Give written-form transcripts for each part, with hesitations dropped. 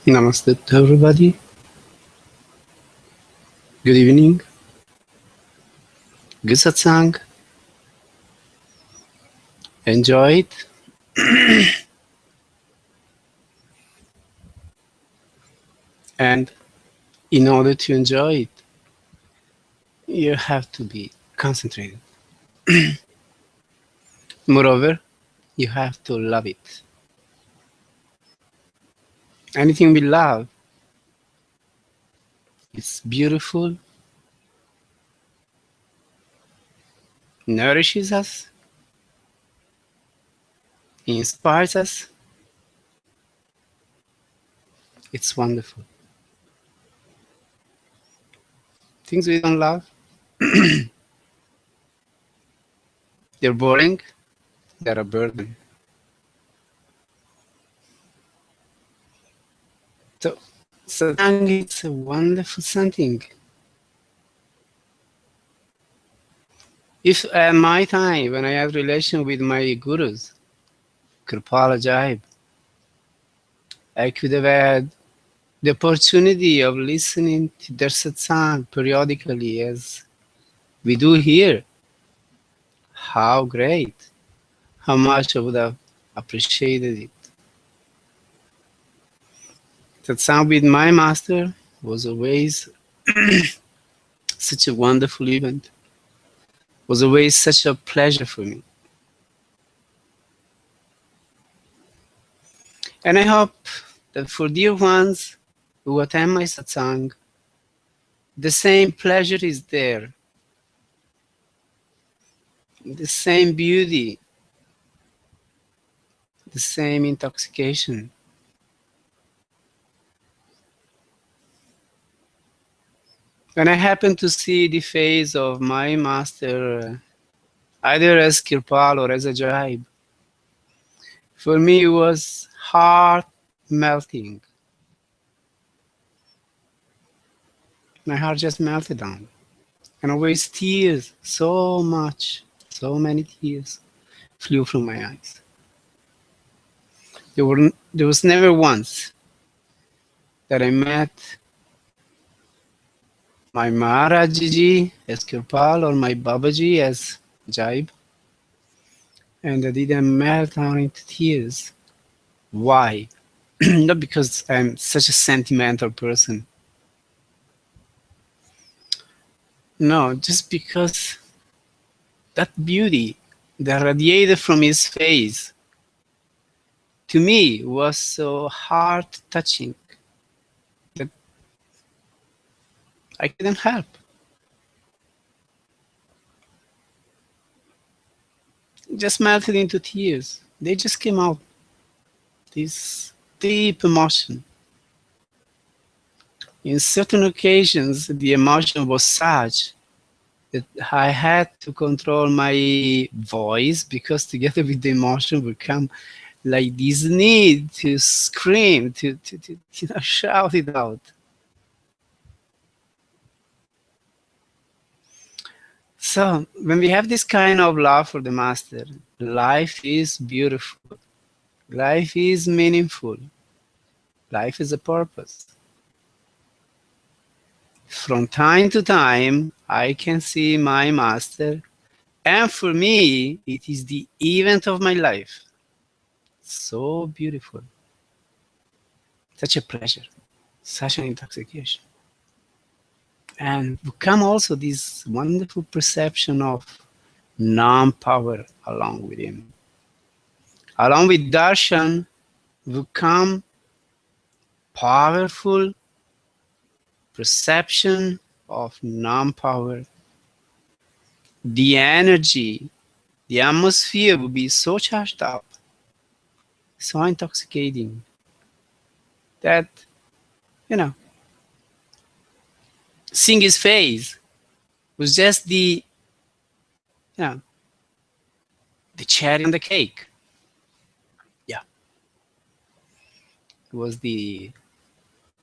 Namaste to everybody. Good evening. Good satsang. Enjoy it. And in order to enjoy it, you have to be concentrated. Moreover, you have to love it. Anything we love, it's beautiful, nourishes us, inspires us. It's wonderful. Things we don't love, they're boring, they're a burden. So, Satsang is a wonderful something. If at my time, when I had relation with my gurus, Kripala Jayab, I could have had the opportunity of listening to their satsang periodically as we do here. How great! How much I would have appreciated it. Satsang with my master was always such a wonderful event. Was always such a pleasure for me. And I hope that for dear ones who attend my satsang, the same pleasure is there. The same beauty, the same intoxication. When I happened to see the face of my master, either as Kirpal or as a Jaib, for me it was heart melting. My heart just melted down. And always tears, so many tears flew from my eyes. There was never once that I met my Maharajji as Kirpal or my Babaji as Jaib, and I didn't melt down into tears. Why? Not because I'm such a sentimental person. No, just because that beauty that radiated from his face to me was so heart-touching that I couldn't help. Just melted into tears. They just came out. This deep emotion. In certain occasions, the emotion was such that I had to control my voice because together with the emotion would come like this need to scream, to shout it out. So when we have this kind of love for the Master, life is beautiful. Life is meaningful. Life is a purpose. From time to time, I can see my Master, and for me, it is the event of my life. So beautiful. Such a pleasure. Such an intoxication. And come also this wonderful perception of non-power along with him. Along with darshan will come powerful perception of non-power. The energy, the atmosphere will be so charged up, so intoxicating that, seeing his face was just the cherry on the cake. Yeah. It was the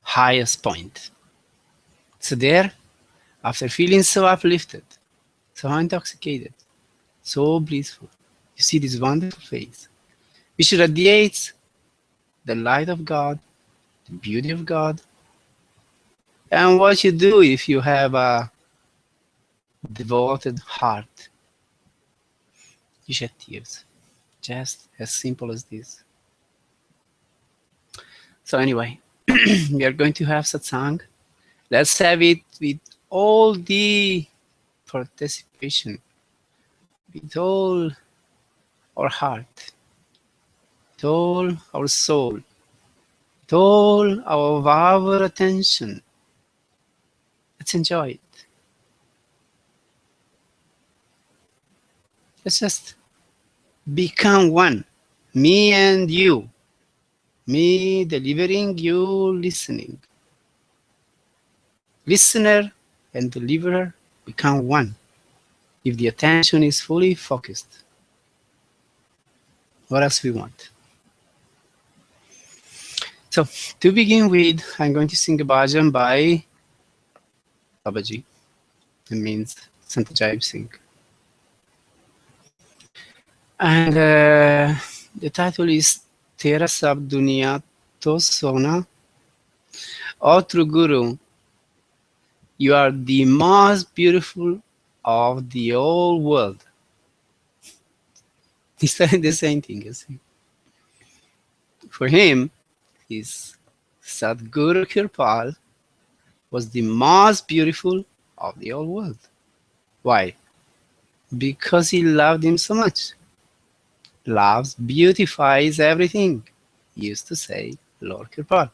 highest point. So there, after feeling so uplifted, so intoxicated, so blissful, you see this wonderful face, which radiates the light of God the beauty of God, and what you do if you have a devoted heart. You shed tears. Just as simple as this. So anyway, we are going to have satsang. Let's have it with all the participation, with all our heart, with all our soul, with all of our attention. Let's enjoy it. Let's just become one. Me and you. Me delivering, you listening. Listener and deliverer become one if the attention is fully focused. What else we want? So to begin with, I'm going to sing a bhajan by Babaji. It means Sant Ajaib Singh. And the title is Tera Sab Duniya To Sona. Oh, true Guru, you are the most beautiful of the whole world. He's telling the same thing, you see. For him, his Sadguru Kirpal was the most beautiful of the whole world. Why? Because he loved him so much. Love beautifies everything, he used to say Lord Kirpal.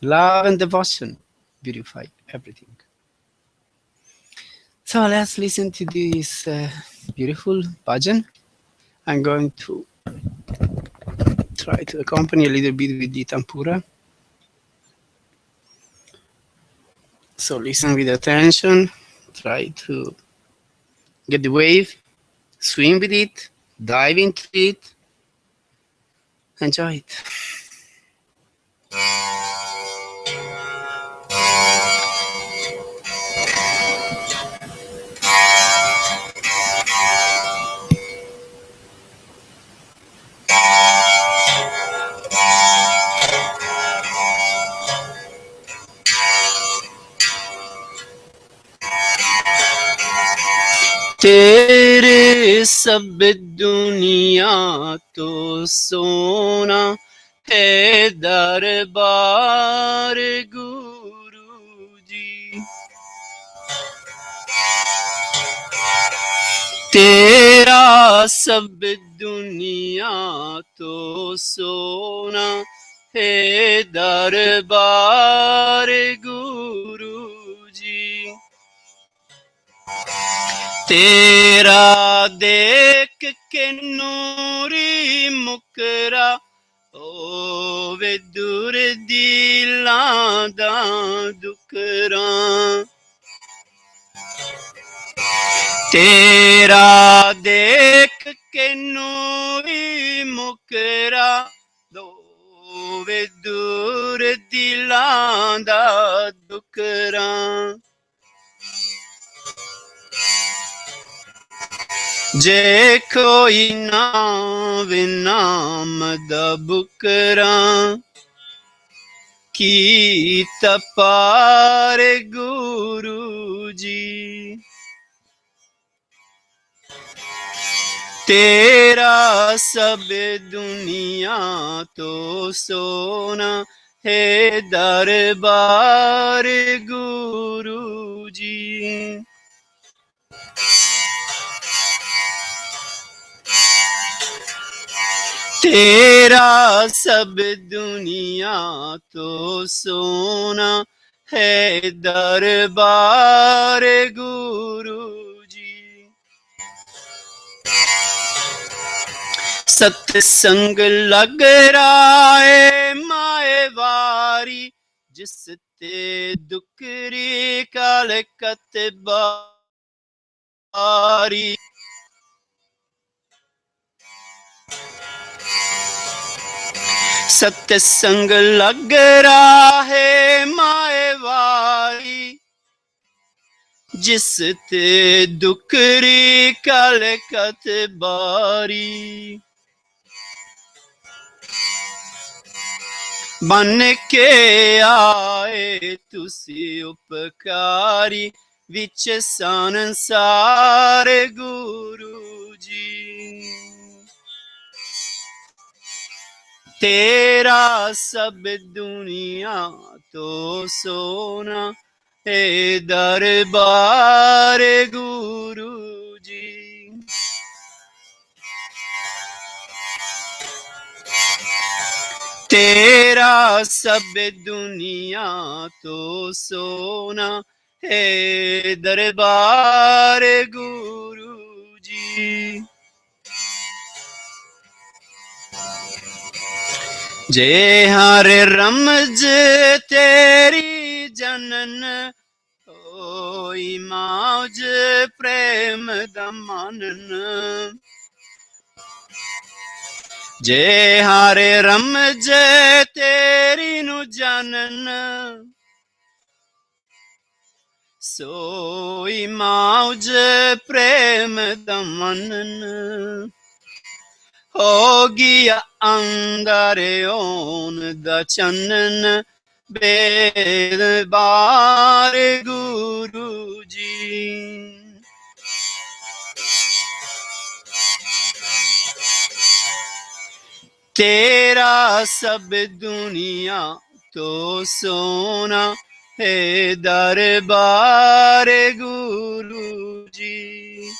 Love and devotion beautify everything. So let's listen to this beautiful bhajan. I'm going to try to accompany a little bit with the tampura. So listen with attention, try to get the wave, swim with it, dive into it, enjoy it. तेरे सब दुनिया तो सोना है दरबार गुरु जी तेरा सब दुनिया तो सोना है दरबार गुरु जी तेरा देख के नूरी मुकरा होवे दूर दिलां दा दुकरां तेरा देख के नूरी मुकरा होवे दूर दिलां दा दुकरां जे कोई नाम नाम दा बुकरां की तपार गुरु जी तेरा सब दुनिया तो सोना है दरबार गुरु जी तेरा सब दुनिया तो सोना है दरबार गुरु जी सत्संग लग रहा है माए वारी जिस ते दुकरी काल कतबारी सत्संग लग रहा है माए वारी जिस ते दुकरी काल कतबारी बन के आए तुसी उपकारी विच संसार गुरु जी। तेरा सब दुनिया तो सोना है दरबार गुरु जी। तेरा सब दुनिया तो सोना है दरबार गुरु जी। जे हर रमज तेरी जनन होई मौज प्रेम दमानन। जे हर रमज तेरी नु जनन सोई मौज प्रेम दमानन। हो गया अंदर ओन द चनन बेद बार गुरु जी। तेरा सब दुनिया तो सोना है दरबार गुरु जी।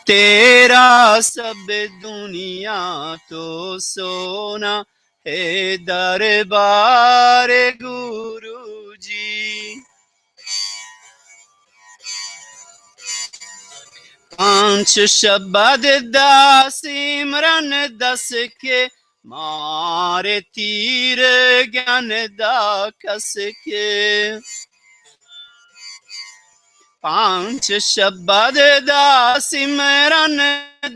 तेरा सब दुनिया तो सोना है दरबार गुरु जी। पांच शब्द दा सिमरन दस के मारे तीर ज्ञान दा कस के। पांच शब्द दा सिमरन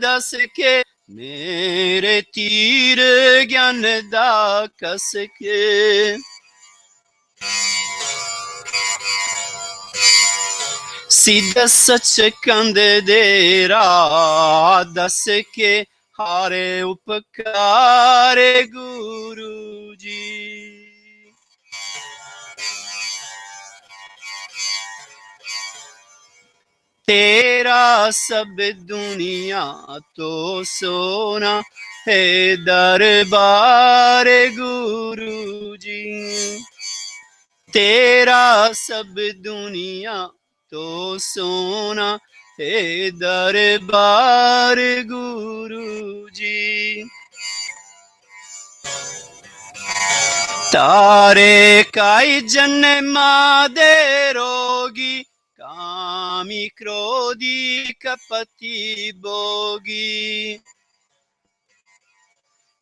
दस के मेरे तीर ज्ञान दा कस के। सीधा सच कंद दे राह दस के हारे उपकार गुरु जी। तेरा सब दुनिया तो सोना है दरबार गुरु जी। तेरा सब दुनिया तो सोना है दरबार गुरु जी। तारे काई जन्मा दे रोगी कामी क्रोधी कपति भोगी।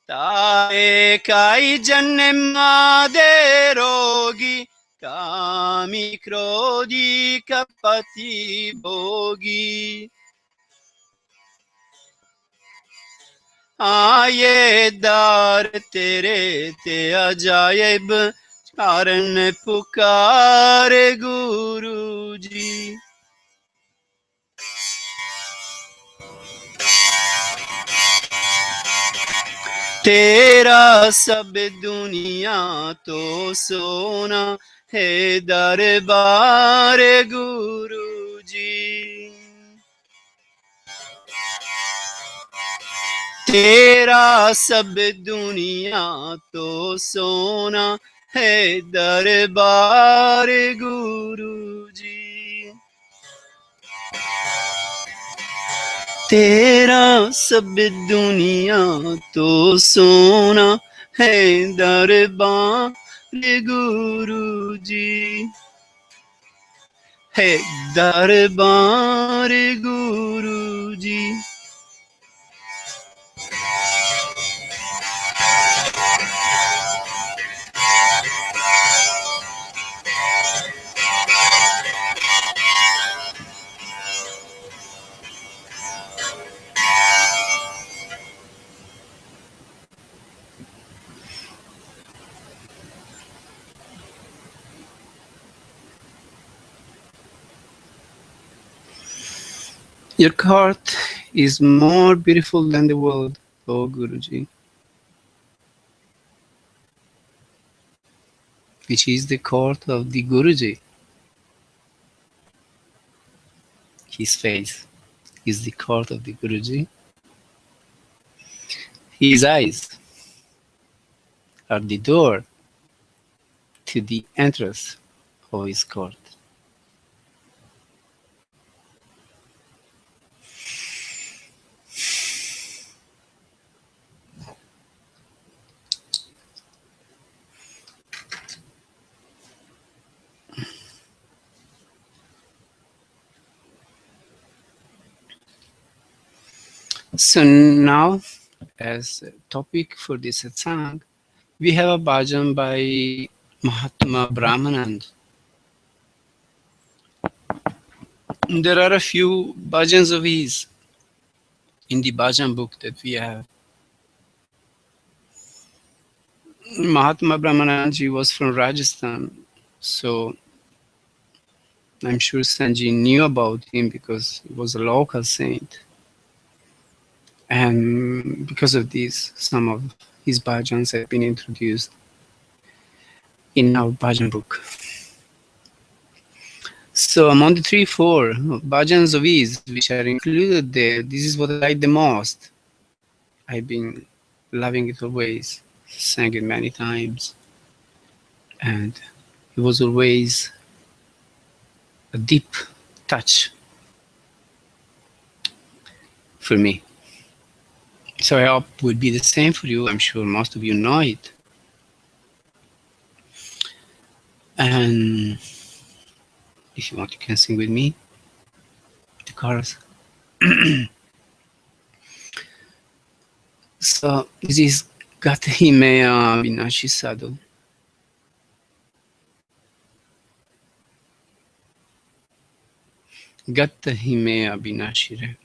तारे काई जन्मा दे रोगी कामी क्रोधी कपति भोगी। आये दार तेरे ते अजायब कारण पुकार गुरु जी। तेरा सब दुनिया तो सोना है दरबार गुरु जी। तेरा सब दुनिया तो सोना है दरबार गुरु जी। तेरा सब दुनिया तो सोना है दरबार गुरु जी। है दरबार गुरु जी। Your heart is more beautiful than the world, oh Guruji. which is the court of the Guruji. His face is the court of the Guruji. His eyes are the door to the entrance of his court. So now, as a topic for this satsang, we have a bhajan by Mahatma Brahmanand. There are a few bhajans of his in the bhajan book that we have. Mahatma Brahmanand ji was from Rajasthan, so I'm sure Sanji knew about him because he was a local saint. And because of this, some of his bhajans have been introduced in our bhajan book. So among the 3-4 bhajans of his which are included there, this is what I like the most. I've been loving it always, sang it many times, and it was always a deep touch for me. So I hope it would be the same for you. I'm sure most of you know it. And if you want, you can sing with me the chorus. So this is Gatahimea Vinashi Sadhu. Gatahimea Vinashire.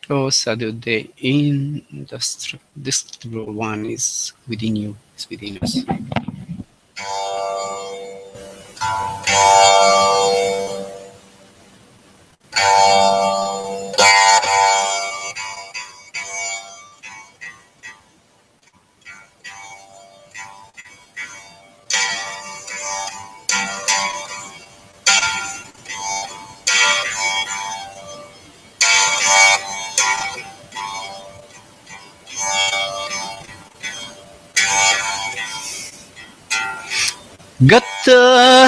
Oh Sadhu, the indestructible one is within you, is within us.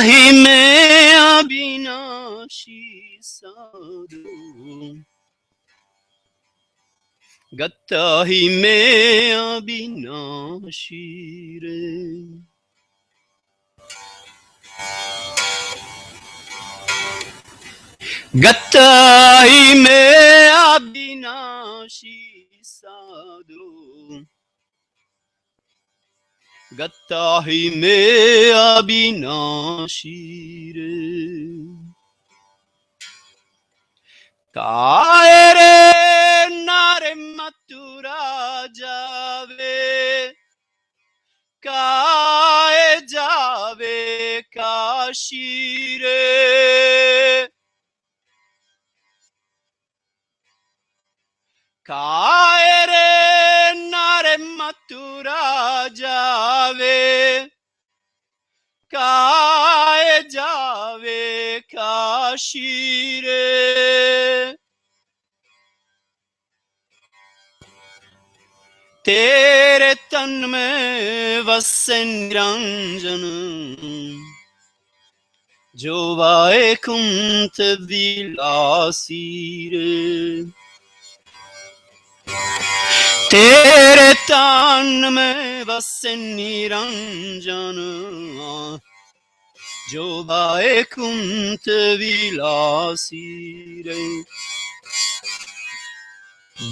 Gatahimea Vinashi Sadhu. Gatahimea Vinashire. Gatahimea Vinashi Sadhu. Gatahimea Vinashire. Kaere nare Mathura jave. Kae jave Kashi re. Kaere nare Mathura jave. Kae jave Kashi re. Tere tan mein vasse Niranjan. Jo vae kunt vilasi re. Tere tan mein vasse Niranjan. Jo vae kunt vilasi re.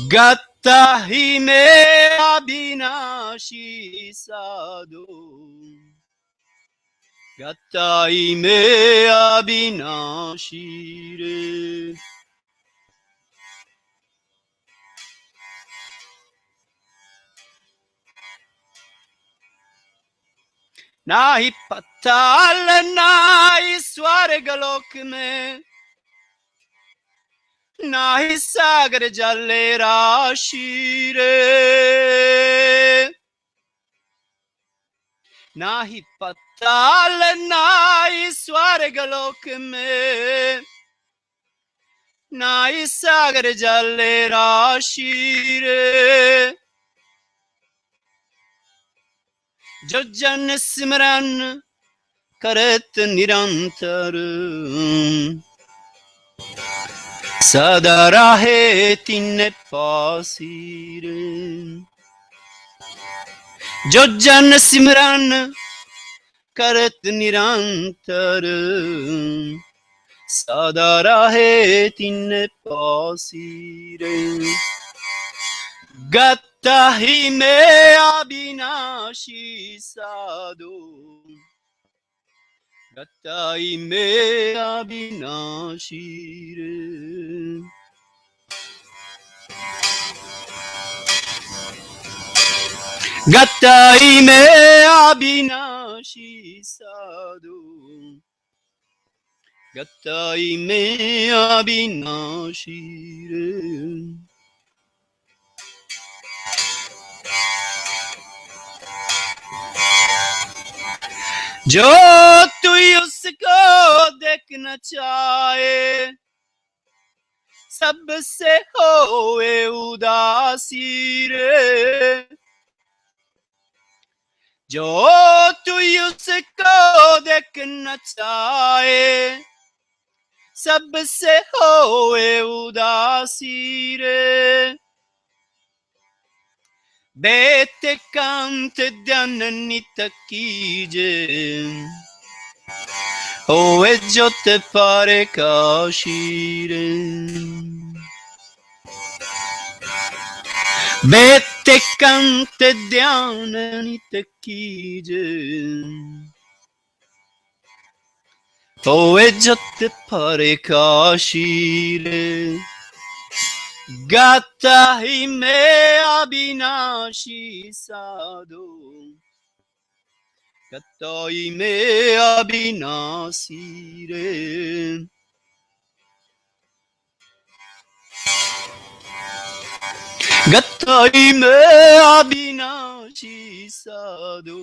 Gatahimea Vinashi Sadhu. Gatahimea Vinashire. Nahi patal nahi swargalok mein. Nahi sagar jale rashi re. नाहि पताल नाहि स्वर्गलोक में, नाहि सागर जल राशि रे। जो जन सिमरन करत निरंतर, सदा रहे तिन पासी रे। जो जन सिमरन करत निरंतर, सदा रहे तिन पासी रे। गता ही में अविनाशी साधु, गता ही में अविनाशी रे। गता ही में अविनाशी साधु, गता ही में अविनाशी रे। जो तू उसको देखना चाहे, सबसे होए उदासी रे। जो तू उसको देखना चाहे, सबसे होए उदासी रे। बेत कंत ध्यान नित कीजे, होए जोत पारे काशी रे। बेत कंत ध्यान नित कीजे, होए जोत पारे काशी रे। गाता ही में अविनाशी साधु, गाता ही में अविनाशी रे। गाता ही में अविनाशी साधु,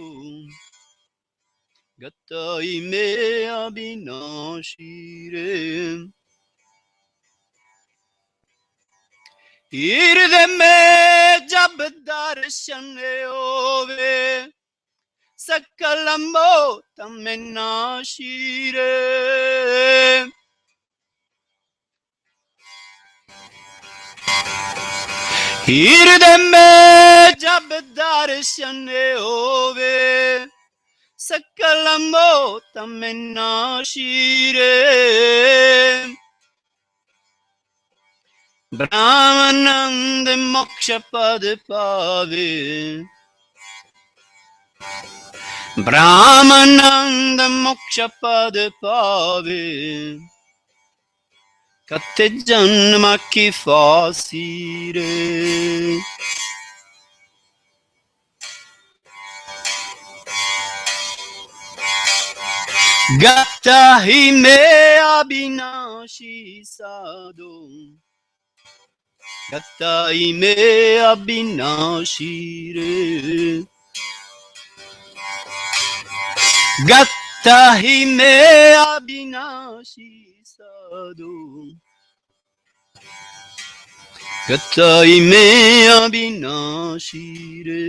गाता ही में अविनाशी रे। हृदय में जब दर्शन होवे, सकल मोत में नाशी रे। हृदय में जब दर्शन होवे, सकल मोत में नाशी रे। ब्रह्मानंद मोक्ष पद पावे, ब्रह्मानंद मोक्ष पद पावे। कते जन्म की फांसी रे। गाता ही में अविनाशी साधु, गाता ही में अविनाशी रे। गाता ही में अविनाशी साधु, गाता ही में अविनाशी रे।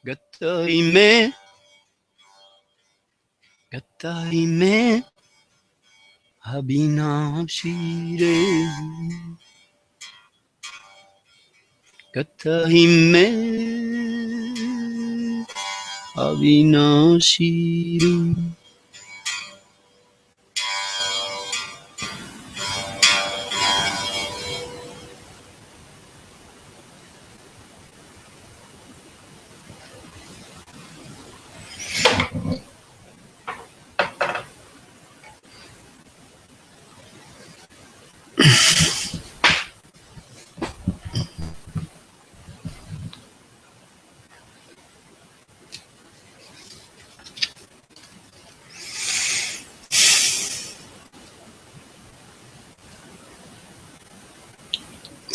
गाता ही में, गाता ही में अविनाशी रे। गाता ही में अविनाशी रे।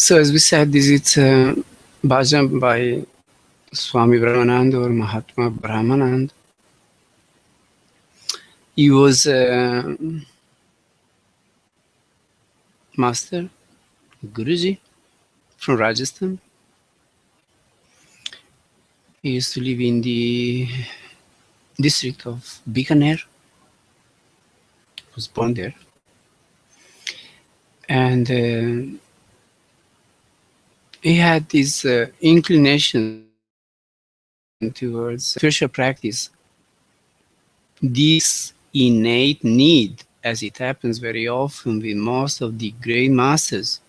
So as we said, this is bhajan by Swami Bramanand or Mahatma Brahmanand. He was a master, Guruji from Rajasthan. He used to live in the district of Bikaner. Was born there. And he had this inclination towards spiritual practice. This innate need, as it happens very often with most of the great masters,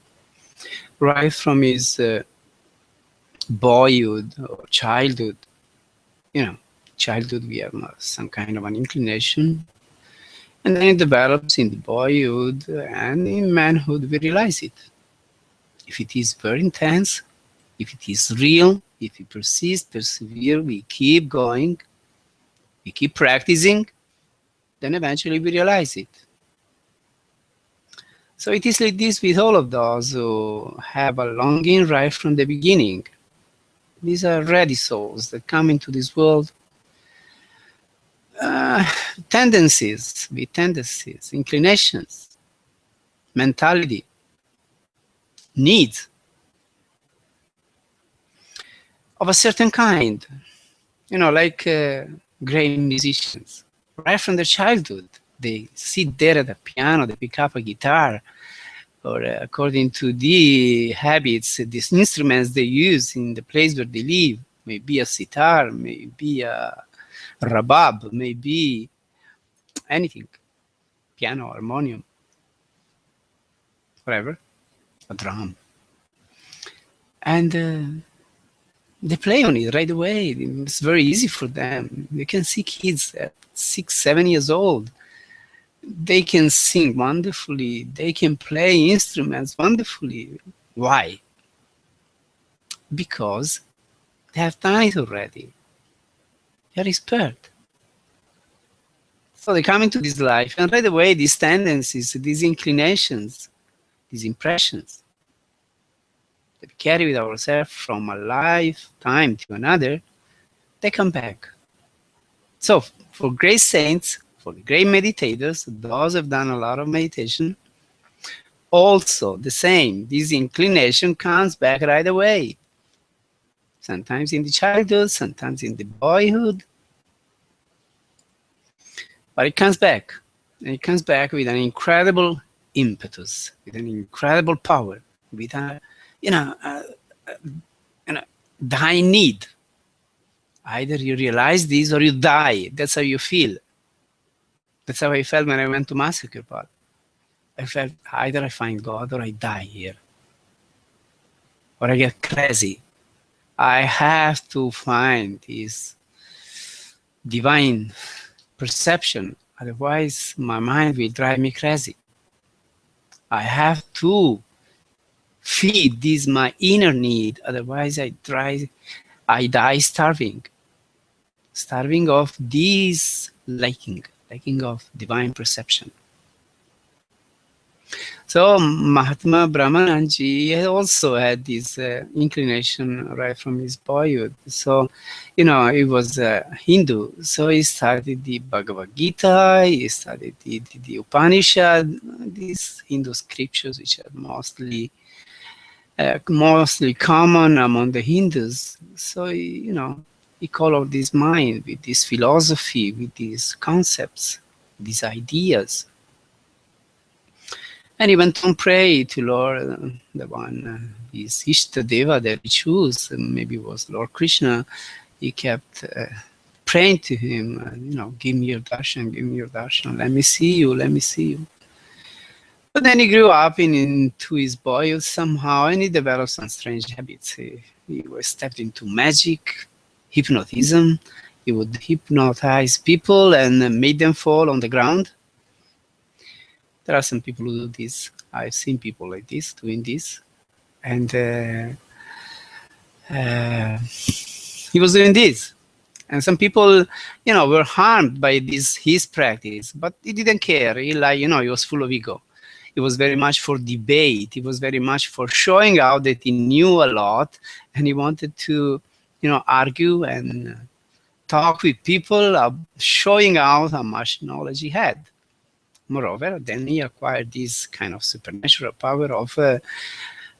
right from his boyhood or childhood, childhood we have some kind of an inclination, and then it develops in the boyhood, and in manhood we realize it. If it is very intense, if it is real, if we persist, persevere, we keep going, we keep practicing, then eventually we realize it. So it is like this with all of those who have a longing right from the beginning. These are ready souls that come into this world, tendencies, inclinations, mentality, needs of a certain kind, like great musicians. Right from their childhood, they sit there at the piano, they pick up a guitar, or according to the habits, these instruments they use in the place where they live, maybe a sitar, maybe a rabab, maybe anything, piano, harmonium, whatever, a drum. And they play on it right away. It's very easy for them. You can see kids at 6, 7 years old. They can sing wonderfully. They can play instruments wonderfully. Why? Because they have done it already. They are expert. So they come into this life, and right away these tendencies, these inclinations, these impressions that we carry with ourselves from a lifetime to another, they come back. So for great saints, for great meditators, those who have done a lot of meditation, also the same. This inclination comes back right away. Sometimes in the childhood, sometimes in the boyhood. But it comes back. And it comes back with an incredible impetus, with an incredible power, with a, dying need. Either you realize this or you die. That's how you feel. That's how I felt when I went to Massacre Park. I felt either I find God or I die here. Or I get crazy. I have to find this divine perception. Otherwise, my mind will drive me crazy. I have to feed this my inner need. Otherwise, I die starving. Starving of this lacking of divine perception. So Mahatma Brahmanand ji also had this inclination right from his boyhood. So, he was a Hindu. So he studied the Bhagavad Gita, he studied the Upanishad, these Hindu scriptures which are mostly common among the Hindus. So, he colored his mind with this philosophy, with these concepts, these ideas. And he went on pray to Lord, the one, his Ishtadeva that he chose, maybe it was Lord Krishna. He kept praying to him, give me your darshan, let me see you. But then he grew up into his boyhood somehow, and he developed some strange habits. He was stepped into magic, hypnotism. He would hypnotize people and make them fall on the ground. There are some people who do this. I've seen people like this, doing this. And he was doing this. And some people, were harmed by his practice, but he didn't care. He was full of ego. It was very much for debate. It was very much for showing out that he knew a lot, and he wanted to, argue and talk with people, showing out how much knowledge he had. Moreover, then he acquired this kind of supernatural power of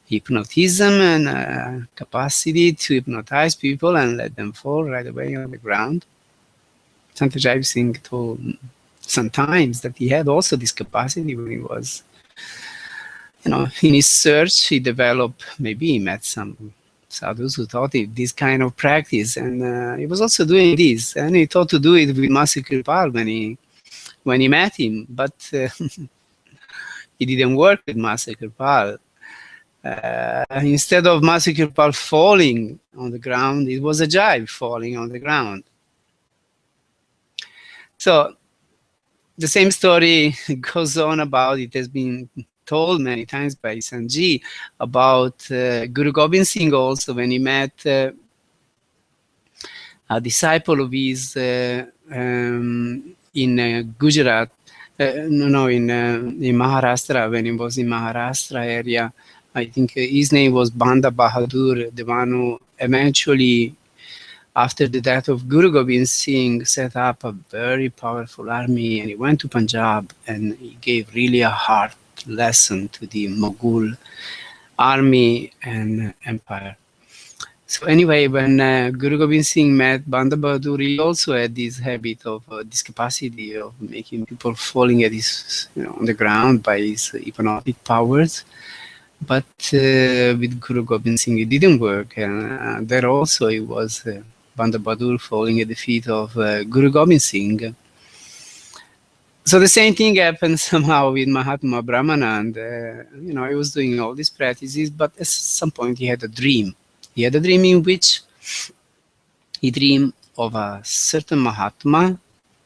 hypnotism and capacity to hypnotize people and let them fall right away on the ground. Sant Jai Singh told sometimes that he had also this capacity when he was, in his search. He developed, maybe he met some sadhus who taught him this kind of practice, and he was also doing this, and he thought to do it with Master Kirpal when he met him, but it didn't work with Master Kirpal. Instead of Master Kirpal falling on the ground, it was a jive falling on the ground. So the same story goes on about, it has been told many times by Sanji, about Guru Gobind Singh also, when he met a disciple of his in Gujarat, in Maharashtra, when he was in Maharashtra area. I think his name was Banda Bahadur, the one who eventually, after the death of Guru Gobind Singh, set up a very powerful army, and he went to Punjab and he gave really a hard lesson to the Mughal army and empire. So anyway, when Guru Gobind Singh met Banda Bahadur, he also had this habit of this capacity of making people falling at his, on the ground by his hypnotic powers. But with Guru Gobind Singh, it didn't work, and there also it was Banda Bahadur falling at the feet of Guru Gobind Singh. So the same thing happened somehow with Mahatma Brahmanand. He was doing all these practices, but at some point he had a dream. He had a dream in which he dreamed of a certain Mahatma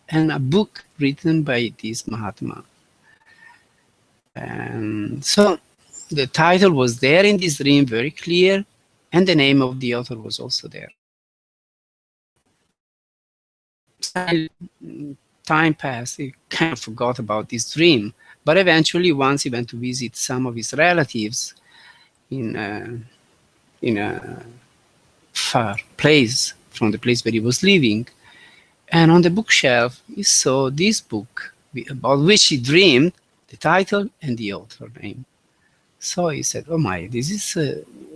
and a book written by this Mahatma. And so the title was there in this dream, very clear, and the name of the author was also there. Time passed, he kind of forgot about this dream, but eventually once he went to visit some of his relatives in a far place from the place where he was living, and on the bookshelf he saw this book about which he dreamed, the title and the author name. So he said, oh my, this is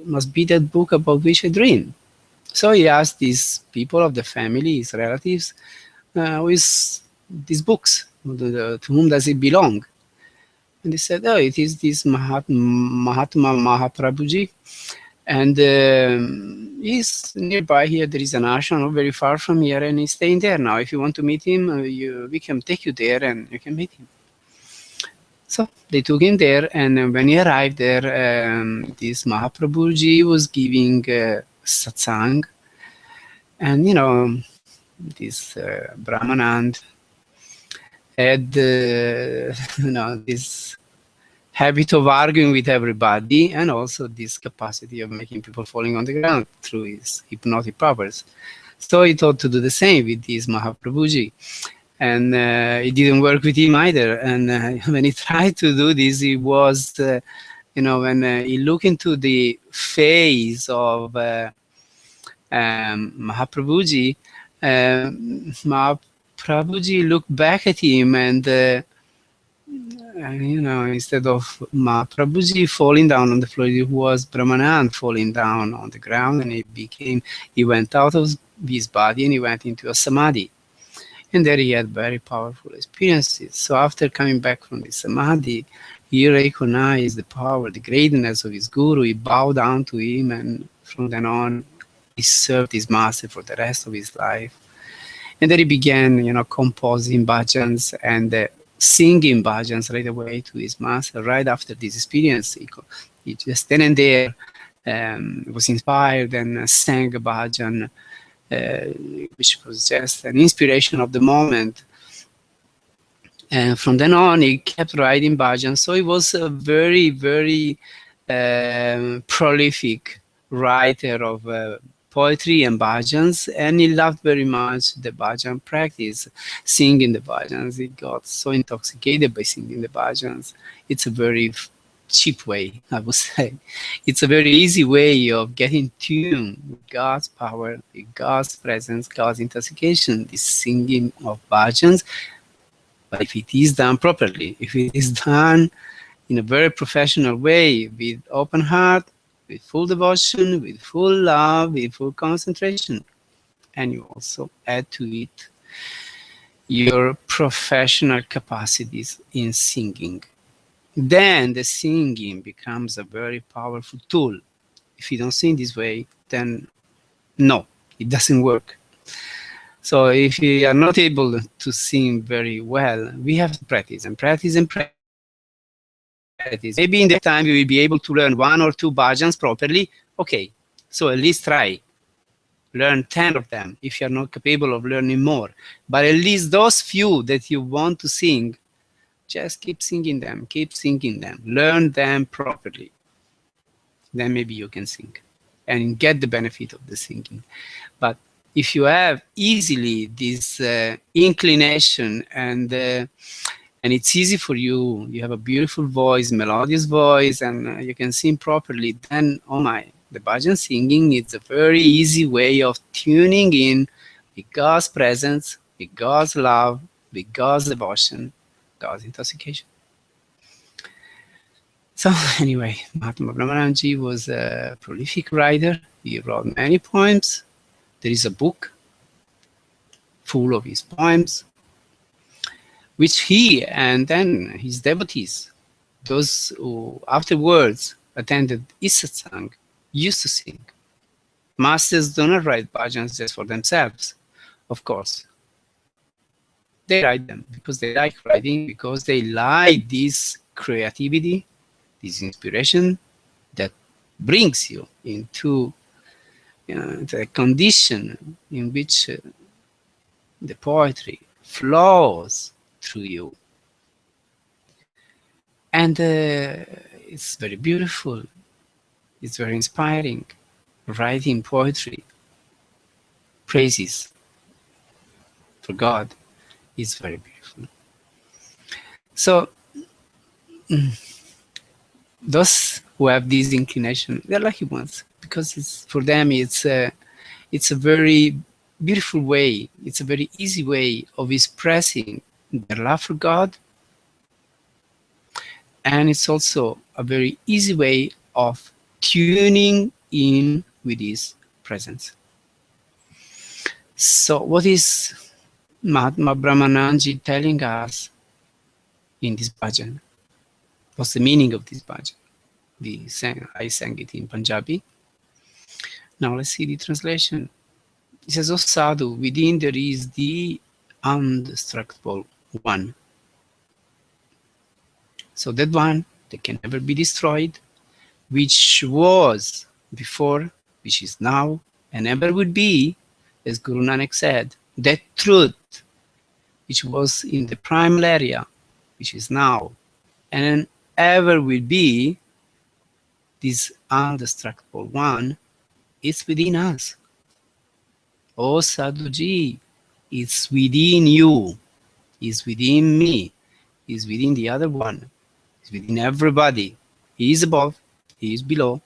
must be that book about which I dreamed. So he asked these people of the family, his relatives, who is these books, to whom does it belong? And they said, oh, it is this Mahatma Mahaprabhuji, and he's nearby here. There is an ashram not very far from here, and he's staying there now. If you want to meet him, we can take you there and you can meet him. So they took him there, and when he arrived there, this Mahaprabhuji was giving Satsang, and this Bramanand had this habit of arguing with everybody, and also this capacity of making people falling on the ground through his hypnotic powers. So he thought to do the same with this Mahaprabhuji, and it didn't work with him either. And when he tried to do this, he was, when he looked into the face of Mahaprabhuji, Mahaprabhuji looked back at him, and instead of Mahaprabhuji falling down on the floor, it was Bramanand falling down on the ground, and he went out of his body and he went into a samadhi. And there he had very powerful experiences. So after coming back from the samadhi, he recognized the power, the greatness of his guru. He bowed down to him, and from then on, he served his master for the rest of his life. And then he began, composing bhajans and singing bhajans right away to his master. Right after this experience, he just then and there was inspired and sang a bhajan, which was just an inspiration of the moment. And from then on, he kept writing bhajans. So he was a very, very prolific writer of poetry and bhajans, and he loved very much the bhajan practice, singing the bhajans. He got so intoxicated by singing the bhajans. It's a very cheap way, I would say. It's a very easy way of getting tuned with God's power, with God's presence, God's intoxication, this singing of bhajans. But if it is done properly, if it is done in a very professional way, with open heart, with full devotion, with full love, with full concentration, and you also add to it your professional capacities in singing, then the singing becomes a very powerful tool. If you don't sing this way, then no, it doesn't work. So if you are not able to sing very well, we have to practice and practice and practice. Maybe in that time you will be able to learn 1 or 2 bhajans properly. Okay, so at least try. Learn 10 of them if you are not capable of learning more. But at least those few that you want to sing, just keep singing them, learn them properly. Then maybe you can sing and get the benefit of the singing. But if you have easily this inclination and it's easy for you, you have a beautiful voice, melodious voice, and you can sing properly, then, oh my, the bhajan singing is a very easy way of tuning in with God's presence, with God's love, with God's devotion, God's intoxication. So anyway, Mahatma Brahmanand was a prolific writer. He wrote many poems. There is a book full of his poems, which he and then his devotees, those who afterwards attended his satsang, used to sing. Masters do not write bhajans just for themselves, of course. They write them because they like writing, because they like this creativity, this inspiration that brings you into the condition in which the poetry flows through you. And it's very beautiful. It's very inspiring. Writing poetry, praises for God, is very beautiful. So those who have this inclination, they're lucky ones, because it's, for them it's a very beautiful way, it's a very easy way of expressing their love for God, and it's also a very easy way of tuning in with His presence. So what is Mahatma Brahmanand telling us in this bhajan? What's the meaning of this bhajan? I sang it in Punjabi. Now let's see the translation. It says, "O Sadhu, within there is the Indestructible One." So that one that can never be destroyed, which was before, which is now, and ever would be, as Guru Nanak said, that truth which was in the primal area, which is now, and ever will be, this Indestructible One is within us. Oh Sadhuji, it's within you, it's within me, it's within the other one, it's within everybody. He is above, he is below,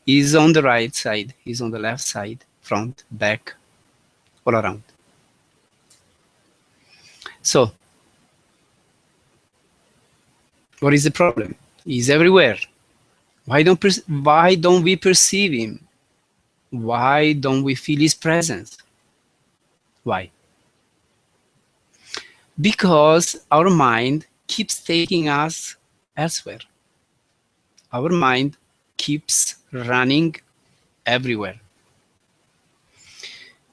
he is on the right side, he is on the left side, front, back, all around. So, what is the problem? He is everywhere. Why don't we perceive him? Why don't we feel his presence? Why? Because our mind keeps taking us elsewhere. Our mind keeps running everywhere.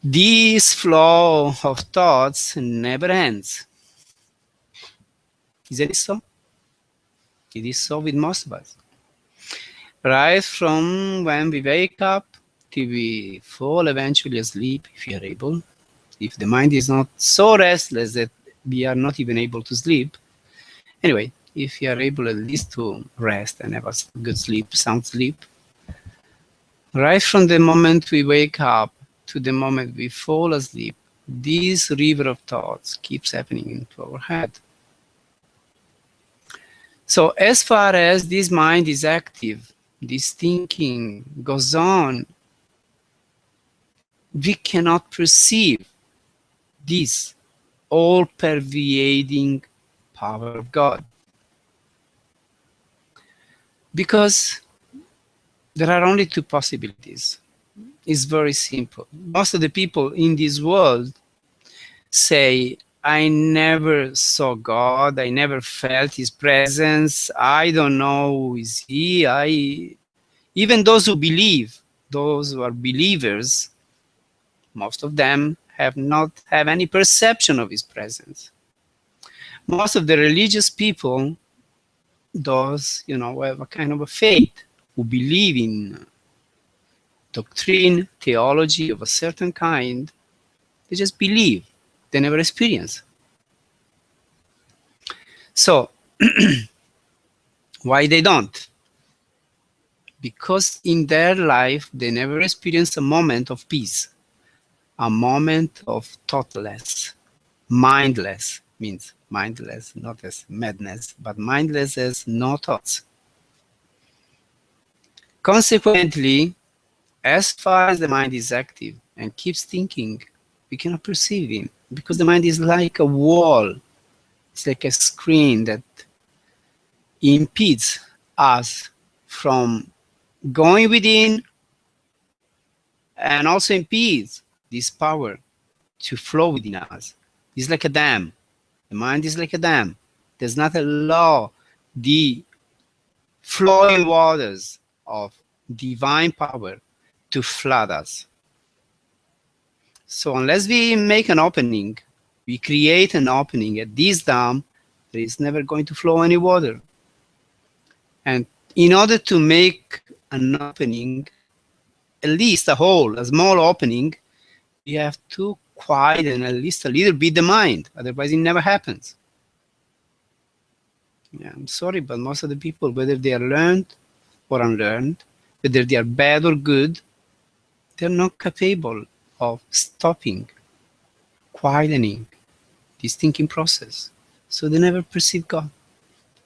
This flow of thoughts never ends. Isn't it so? It is so with most of us. Right from when we wake up till we fall eventually asleep, if we are able. If the mind is not so restless that we are not even able to sleep. Anyway, if you are able at least to rest and have a good sleep, sound sleep, Right from the moment we wake up to the moment we fall asleep, this river of thoughts keeps happening into our head. So as far as this mind is active, this thinking goes on, we cannot perceive this all-pervading power of God. Because there are only two possibilities. It's very simple. Most of the people in this world say, I never saw God, I never felt his presence, I don't know who is he. Even those who believe, those who are believers, most of them have not have any perception of his presence. Most of the religious people, those who have a kind of a faith, who believe in doctrine, theology of a certain kind, they just believe, they never experience. So why they don't? Because in their life they never experience a moment of peace, a moment of thoughtless, mindless, means mindless not as madness, but mindless as no thoughts. Consequently, as far as the mind is active and keeps thinking, we cannot perceive him, because the mind is like a wall. It's like a screen that impedes us from going within, and also impedes this power to flow within us. It's like a dam. The mind is like a dam. Does not allow the flowing waters of divine power to flood us. So unless we make an opening, we create an opening at this dam, there is never going to flow any water. And in order to make an opening, at least a hole, a small opening, we have to quieten at least a little bit the mind. Otherwise, it never happens. Yeah, I'm sorry, but most of the people, whether they are learned or unlearned, whether they are bad or good, they're not capable of stopping, quietening this thinking process. So they never perceive God.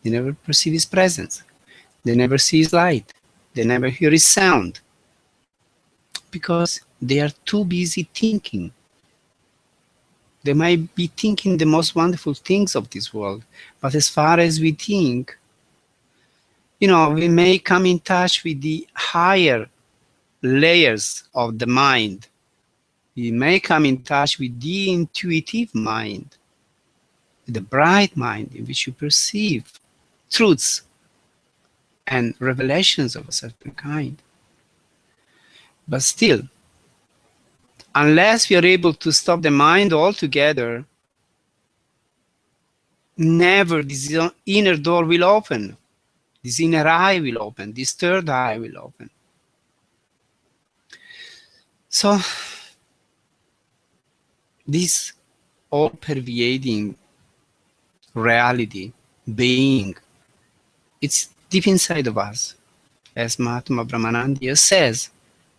They never perceive his presence. They never see his light. They never hear his sound. Because they are too busy thinking. They might be thinking the most wonderful things of this world, but as far as we think, we may come in touch with the higher layers of the mind. We may come in touch with the intuitive mind, the bright mind in which you perceive truths and revelations of a certain kind. But still, unless we are able to stop the mind altogether, never this inner door will open. This inner eye will open. This third eye will open. So, this all-pervading reality, being, it's deep inside of us, as Mahatma Brahmanand says,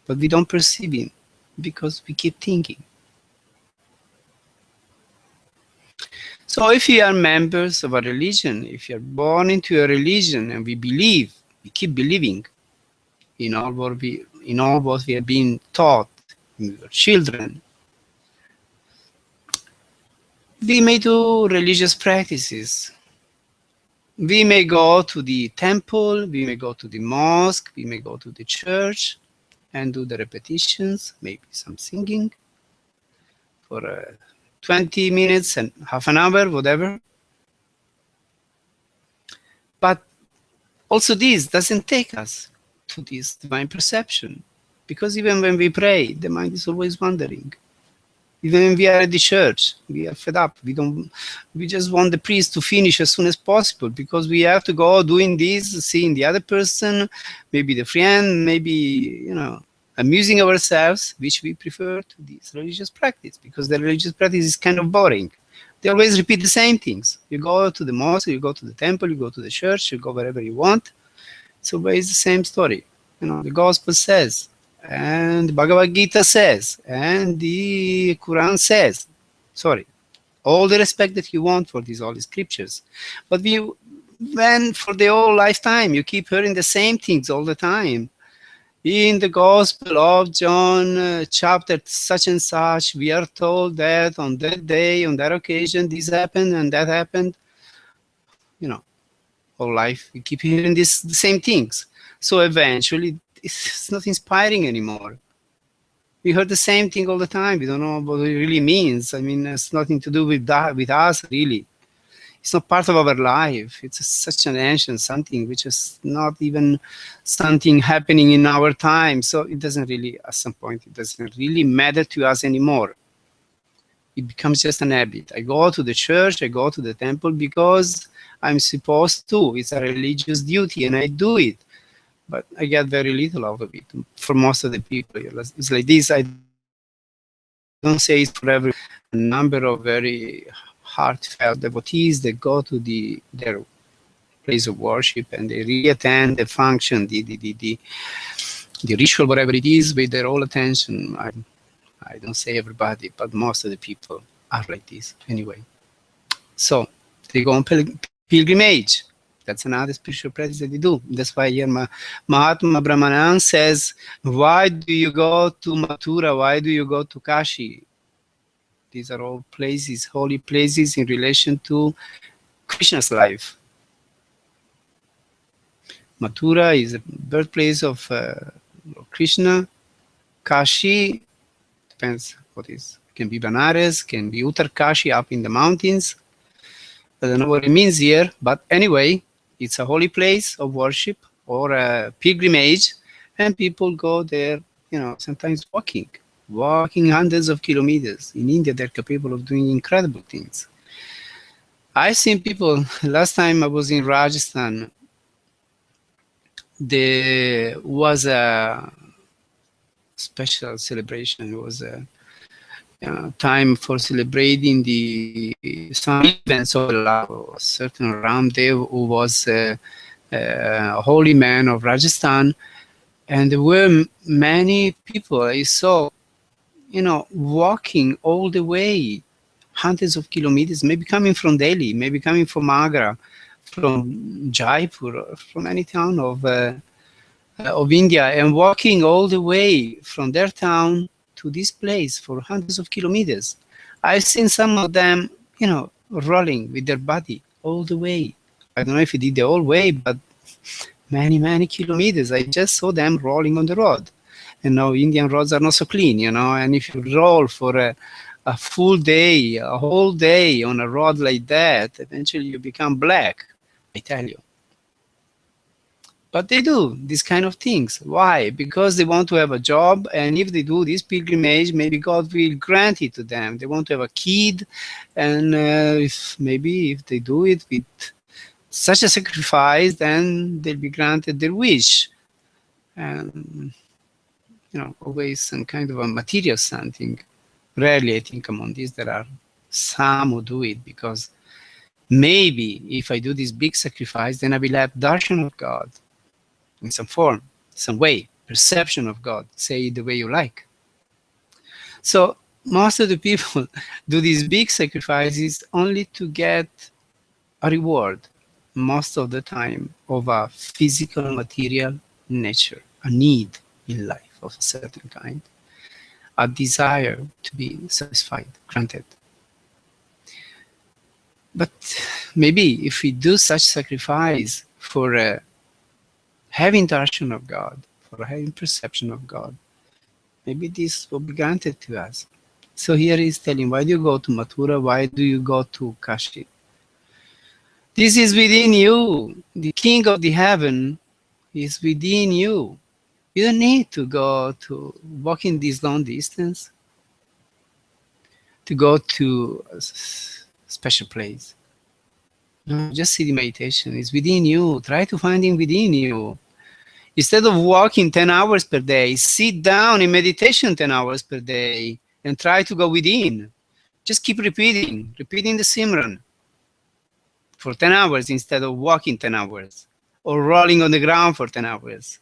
but we don't perceive it because we keep thinking. So if we are members of a religion, if you are born into a religion and we believe, we keep believing in all what we have been taught when we were children, we may do religious practices. We may go to the temple, we may go to the mosque, we may go to the church and do the repetitions, maybe some singing for 20 minutes and half an hour, whatever. But also this doesn't take us to this divine perception, because even when we pray, the mind is always wandering. Even when we are at the church, we are fed up. We just want the priest to finish as soon as possible, because we have to go doing this, seeing the other person, maybe the friend, maybe, amusing ourselves, which we prefer to this religious practice, because the religious practice is kind of boring. They always repeat the same things. You go to the mosque, you go to the temple, you go to the church, you go wherever you want. It's always the same story. The gospel says, and Bhagavad Gita says, and the Quran says. Sorry, all the respect that you want for these holy scriptures. But when for the whole lifetime you keep hearing the same things all the time. In the Gospel of John, chapter such and such, we are told that on that day, on that occasion, this happened and that happened. You know, all life we keep hearing the same things. So eventually, it's not inspiring anymore. We heard the same thing all the time. We don't know what it really means. I mean, it's nothing to do with that, with us, really. It's not part of our life. It's such an ancient something which is not even something happening in our time. So it doesn't really, at some point, it doesn't really matter to us anymore. It becomes just an habit. I go to the church, I go to the temple because I'm supposed to. It's a religious duty and I do it. But I get very little out of it. For most of the people, it's like this. I don't say it's for every. A number of very heartfelt devotees that go to their place of worship and they really attend the function, the ritual, whatever it is, with their whole attention. I don't say everybody, but most of the people are like this anyway. So they go on pilgrimage. That's another spiritual practice that they do. That's why here Mahatma Brahmanand says, why do you go to Mathura? Why do you go to Kashi? These are all places, holy places in relation to Krishna's life. Mathura is the birthplace of Krishna. Kashi, depends what is. Can be Banaras, can be Uttarkashi up in the mountains. I don't know what it means here, but anyway, it's a holy place of worship or a pilgrimage, and people go there, you know, sometimes walking hundreds of kilometers. In India, they're capable of doing incredible things. I've seen people, last time I was in Rajasthan, there was a special celebration. It was a time for celebrating some events of life. A certain Ramdev, who was a holy man of Rajasthan, and there were many people I saw, you know, walking all the way, hundreds of kilometers, maybe coming from Delhi, maybe coming from Agra, from Jaipur, from any town of India, and walking all the way from their town to this place for hundreds of kilometers. I've seen some of them, you know, rolling with their body all the way. I don't know if he did the whole way, but many, many kilometers. I just saw them rolling on the road. And now Indian roads are not so clean, you know, and if you roll for a full day, a whole day on a road like that, eventually you become black, I tell you. But they do these kind of things. Why? Because they want to have a job, and if they do this pilgrimage, maybe God will grant it to them. They want to have a kid, and if they do it with such a sacrifice, then they'll be granted their wish. And you know, always some kind of a material something. Rarely, I think, among these there are some who do it because maybe if I do this big sacrifice, then I will have darshan of God in some form, some way, perception of God, say it the way you like. So most of the people do these big sacrifices only to get a reward, most of the time, of a physical, material nature, a need in life of a certain kind, a desire to be satisfied, granted. But maybe if we do such sacrifice for having darshan of God, for having perception of God, maybe this will be granted to us. So here he's telling, why do you go to Mathura? Why do you go to Kashi? This is within you. The king of the heaven is within you. You don't need to go to walking this long distance to go to a special place. No, just see the meditation. It's within you. Try to find it within you. Instead of walking 10 hours per day, sit down in meditation 10 hours per day and try to go within. Just keep repeating the Simran for 10 hours instead of walking 10 hours or rolling on the ground for 10 hours.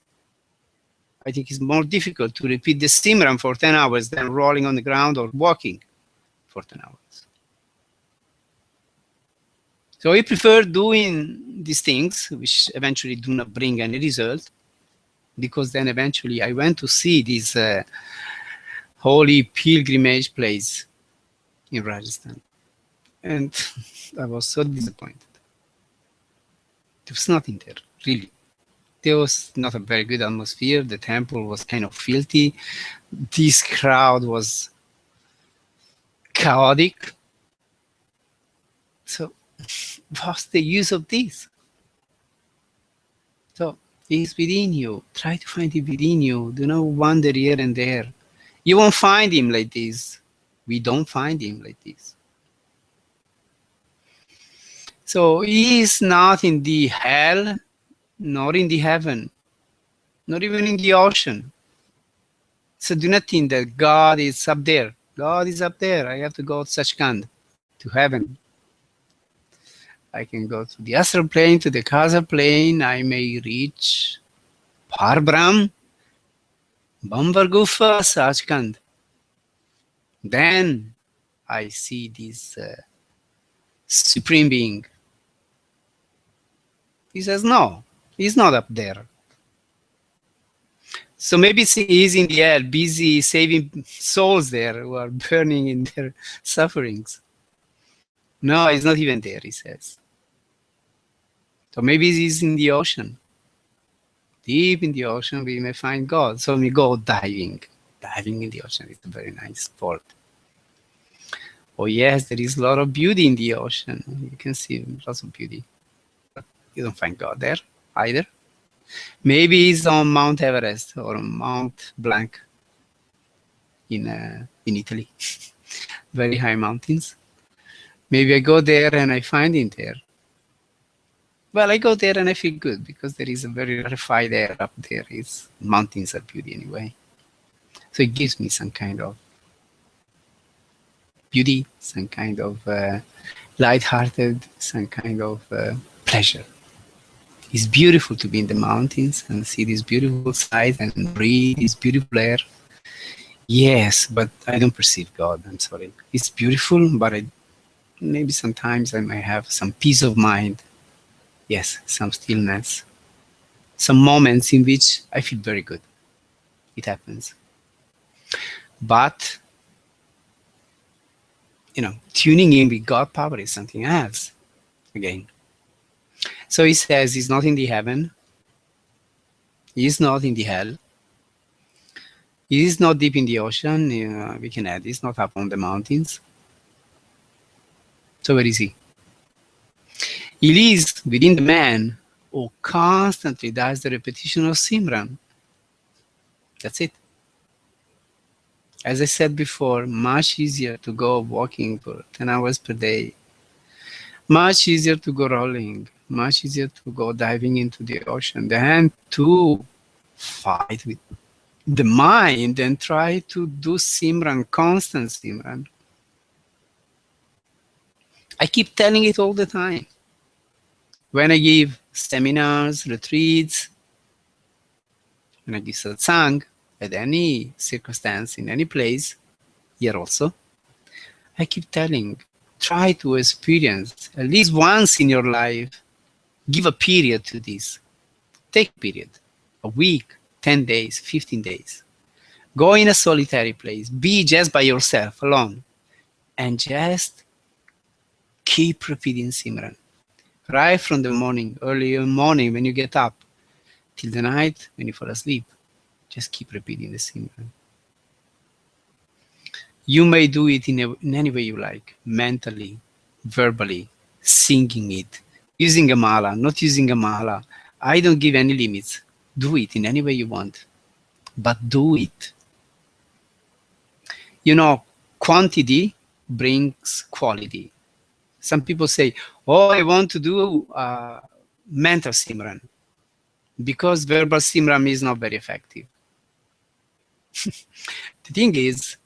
I think it's more difficult to repeat the Simran for 10 hours than rolling on the ground or walking for 10 hours. So I prefer doing these things, which eventually do not bring any result, because then eventually I went to see this holy pilgrimage place in Rajasthan. And I was so disappointed. There was nothing there, really. There was not a very good atmosphere. The temple was kind of filthy. This crowd was chaotic. So what's the use of this? So it's within you. Try to find it within you. Do not wander here and there. You won't find him like this. We don't find him like this. So he is not in the hell, nor in the heaven, not even in the ocean. So do not think that God is up there. God is up there. I have to go to Sachkhand, to heaven. I can go to the astral plane, to the causal plane. I may reach Parbrahm, Bambargufa, Sachkhand. Then I see this Supreme Being. He says, no, he's not up there. So maybe he's in the hell, busy saving souls there who are burning in their sufferings. No, he's not even there, he says. So maybe he's in the ocean. Deep in the ocean, we may find God. So we go diving. Diving in the ocean is a very nice sport. Oh yes, there is a lot of beauty in the ocean. You can see lots of beauty. But you don't find God there either. Maybe he's on Mount Everest or on Mount Blanc in Italy. Very high mountains. Maybe I go there and I find him there. Well, I go there and I feel good because there is a very rarefied air up there. Mountains are beauty anyway. So it gives me some kind of beauty, some kind of light-hearted, some kind of pleasure. It's beautiful to be in the mountains and see this beautiful sight and breathe this beautiful air. Yes, but I don't perceive God. I'm sorry. It's beautiful, but maybe sometimes I might have some peace of mind. Yes, some stillness. Some moments in which I feel very good. It happens. But, tuning in with God power is something else. Again. So he says he's not in the heaven. He's not in the hell. He is not deep in the ocean. We can add, he's not up on the mountains. So where is he? He lives within the man who constantly does the repetition of Simran. That's it. As I said before, much easier to go walking for 10 hours per day. Much easier to go rolling. Much easier to go diving into the ocean than to fight with the mind and try to do Simran, constant Simran. I keep telling it all the time. When I give seminars, retreats, when I give satsang, at any circumstance, in any place, here also, I keep telling, try to experience at least once in your life, give a period to this. Take a period, a week, 10 days, 15 days. Go in a solitary place, be just by yourself, alone, and just keep repeating Simran. Right from the morning, early morning when you get up, till the night when you fall asleep. Just keep repeating the Simran. You may do it in any way you like, mentally, verbally, singing it, using a mala, not using a mala. I don't give any limits. Do it in any way you want, but do it. Quantity brings quality. Some people say, oh, I want to do mental Simran because verbal Simran is not very effective. The thing is,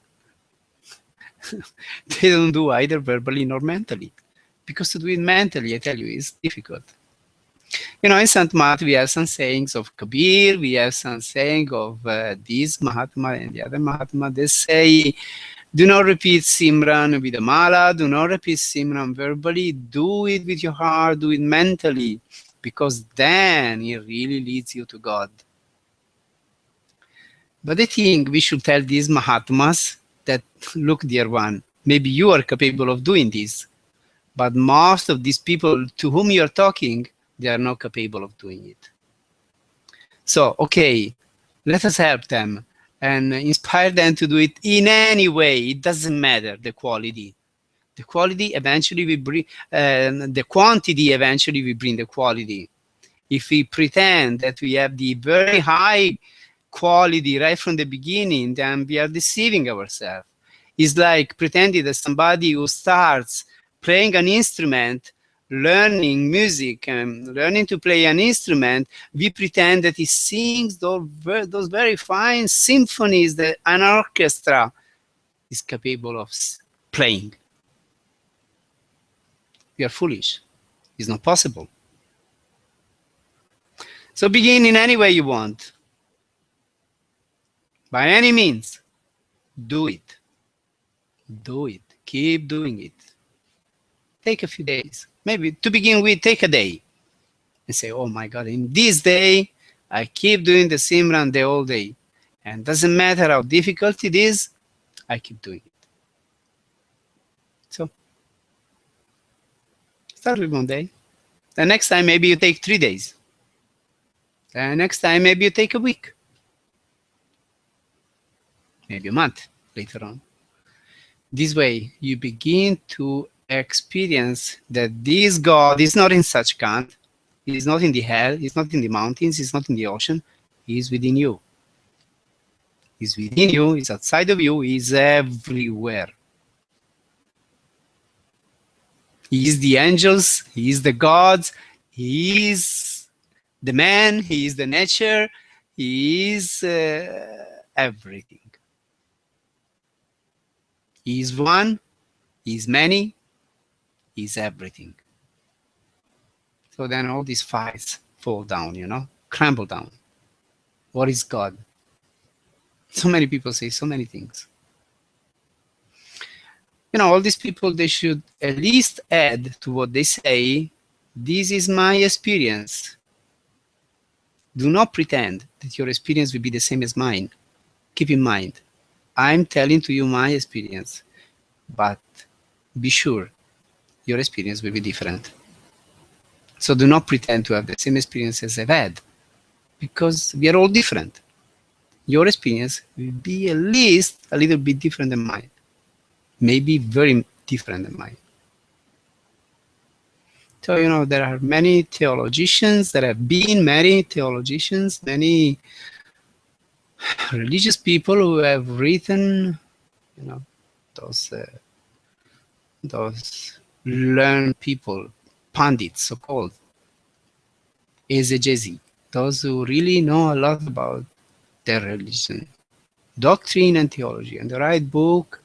they don't do either verbally nor mentally. Because to do it mentally, I tell you, is difficult. You know, in Sant Mat, we have some sayings of Kabir, we have some saying of this Mahatma and the other Mahatma. They say, do not repeat Simran with a mala, do not repeat Simran verbally, do it with your heart, do it mentally, because then it really leads you to God. But I think we should tell these Mahatmas that, look, dear one, maybe you are capable of doing this, but most of these people to whom you are talking, they are not capable of doing it. So, okay, let us help them and inspire them to do it in any way. It doesn't matter the quality. The quality eventually will bring, the quantity eventually will bring the quality. If we pretend that we have the very high quality right from the beginning, then we are deceiving ourselves. It's like pretending that somebody who starts playing an instrument, learning music and learning to play an instrument, we pretend that he sings those very fine symphonies that an orchestra is capable of playing. We are foolish. It's not possible. So begin in any way you want. By any means, do it. Do it. Keep doing it. Take a few days. Maybe to begin with, take a day and say, oh my God, in this day, I keep doing the Simran the whole day. And doesn't matter how difficult it is, I keep doing it. So start with 1 day. The next time, maybe you take 3 days. The next time, maybe you take a week. Maybe a month later on. This way, you begin to experience that this God is not in Satchkand, He is not in the hell, He's not in the mountains, He's not in the ocean, He is within you. He's within you, He's outside of you, He's everywhere. He is the angels, He is the gods, He is the man, He is the nature, He is everything. He is one, He is many, He is everything. So then all these fights fall down, you know, crumble down. What is God? So many people say so many things. You know, all these people, they should at least add to what they say, this is my experience. Do not pretend that your experience will be the same as mine. Keep in mind, I'm telling to you my experience, but be sure your experience will be different. So do not pretend to have the same experience as I've had, because we are all different. Your experience will be at least a little bit different than mine. Maybe very different than mine. So, you know, there are many theologians, there have been many theologians, many religious people who have written, you know, those learned people, pandits, so-called, exegesi, those who really know a lot about their religion, doctrine and theology, and they write book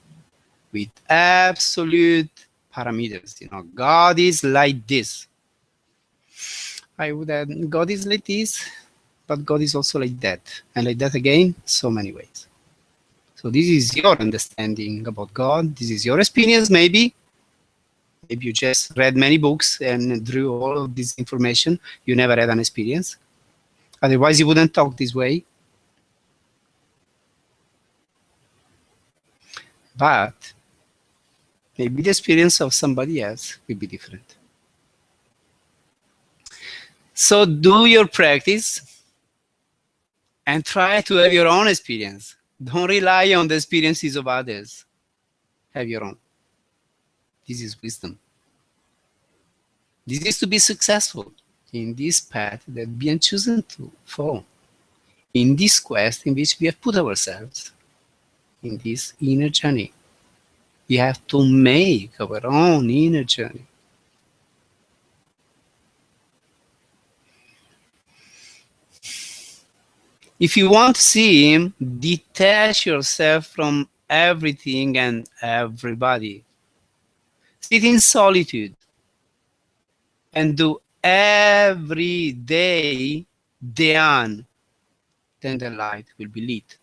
with absolute parameters. You know, God is like this. I would add, God is like this, but God is also like that. And like that again, so many ways. So this is your understanding about God. This is your experience, maybe. Maybe you just read many books and drew all of this information. You never had an experience. Otherwise, you wouldn't talk this way. But maybe the experience of somebody else will be different. So do your practice and try to have your own experience. Don't rely on the experiences of others. Have your own. This is wisdom. This is to be successful in this path that we have chosen to follow, in this quest in which we have put ourselves, in this inner journey. We have to make our own inner journey. If you want to see Him, detach yourself from everything and everybody. Sit in solitude and do every day dhyan, then the light will be lit.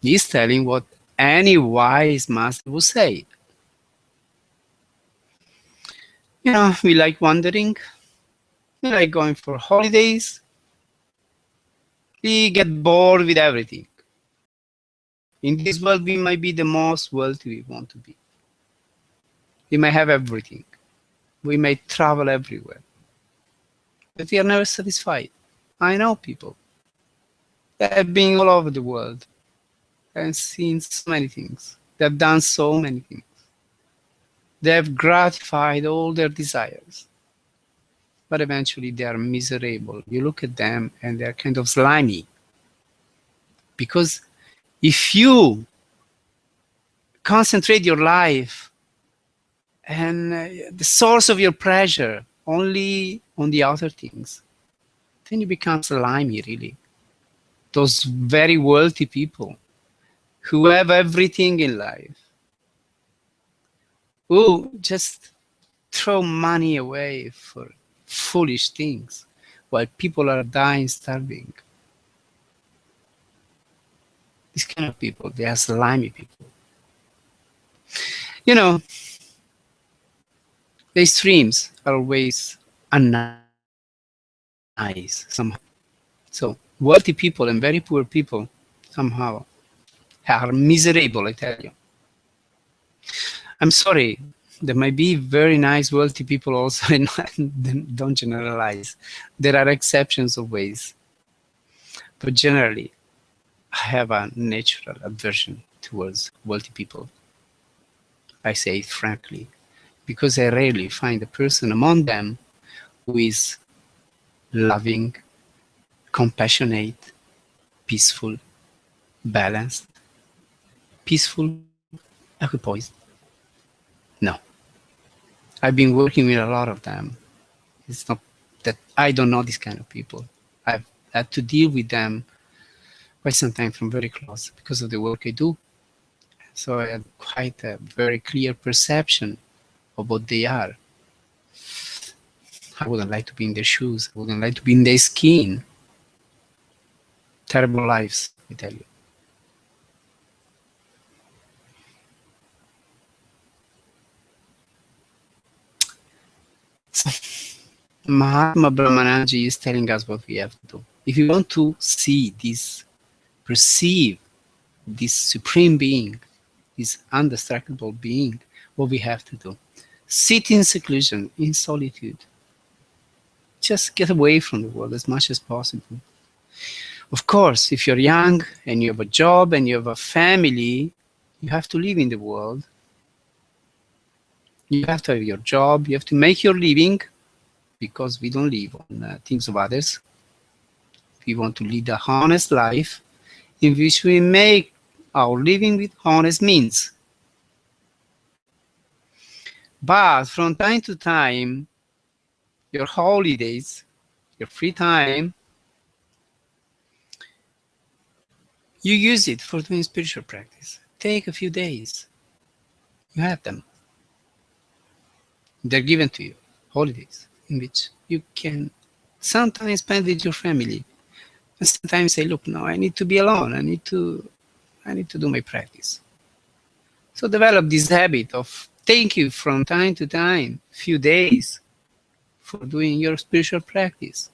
He's telling what any wise master would say. You know, we like wandering, we like going for holidays, we get bored with everything. In this world, we might be the most wealthy we want to be. We may have everything. We may travel everywhere. But we are never satisfied. I know people that have been all over the world and seen so many things. They have done so many things. They have gratified all their desires. But eventually they are miserable. You look at them and they're kind of slimy. Because if you concentrate your life and the source of your pleasure only on the outer things, then you become slimy, really. Those very wealthy people who have everything in life, who just throw money away for foolish things while people are dying, starving. These kind of people, they are slimy people. You know, the extremes are always unnice somehow. So wealthy people and very poor people somehow are miserable, I tell you. I'm sorry, there might be very nice wealthy people also, and don't generalize. There are exceptions always. But generally, I have a natural aversion towards wealthy people. I say it frankly, because I rarely find a person among them who is loving, compassionate, peaceful, balanced, peaceful, equipoised. No. I've been working with a lot of them. It's not that I don't know these kind of people. I've had to deal with them quite some time from very close because of the work I do. So I had quite a very clear perception of what they are. I wouldn't like to be in their shoes. I wouldn't like to be in their skin. Terrible lives, I tell you. So, Mahatma Brahmanand is telling us what we have to do. If you want to see this, perceive this supreme being, this indestructible being, what we have to do. Sit in seclusion, in solitude. Just get away from the world as much as possible. Of course, if you're young and you have a job and you have a family, you have to live in the world. You have to have your job, you have to make your living, because we don't live on things of others. We want to lead a honest life in which we make our living with honest means. But from time to time, your holidays, your free time, you use it for doing spiritual practice. Take a few days. You have them. They're given to you, holidays, in which you can sometimes spend with your family. And sometimes say, look, no, I need to be alone. I need to do my practice. So develop this habit of taking from time to time, few days, for doing your spiritual practice.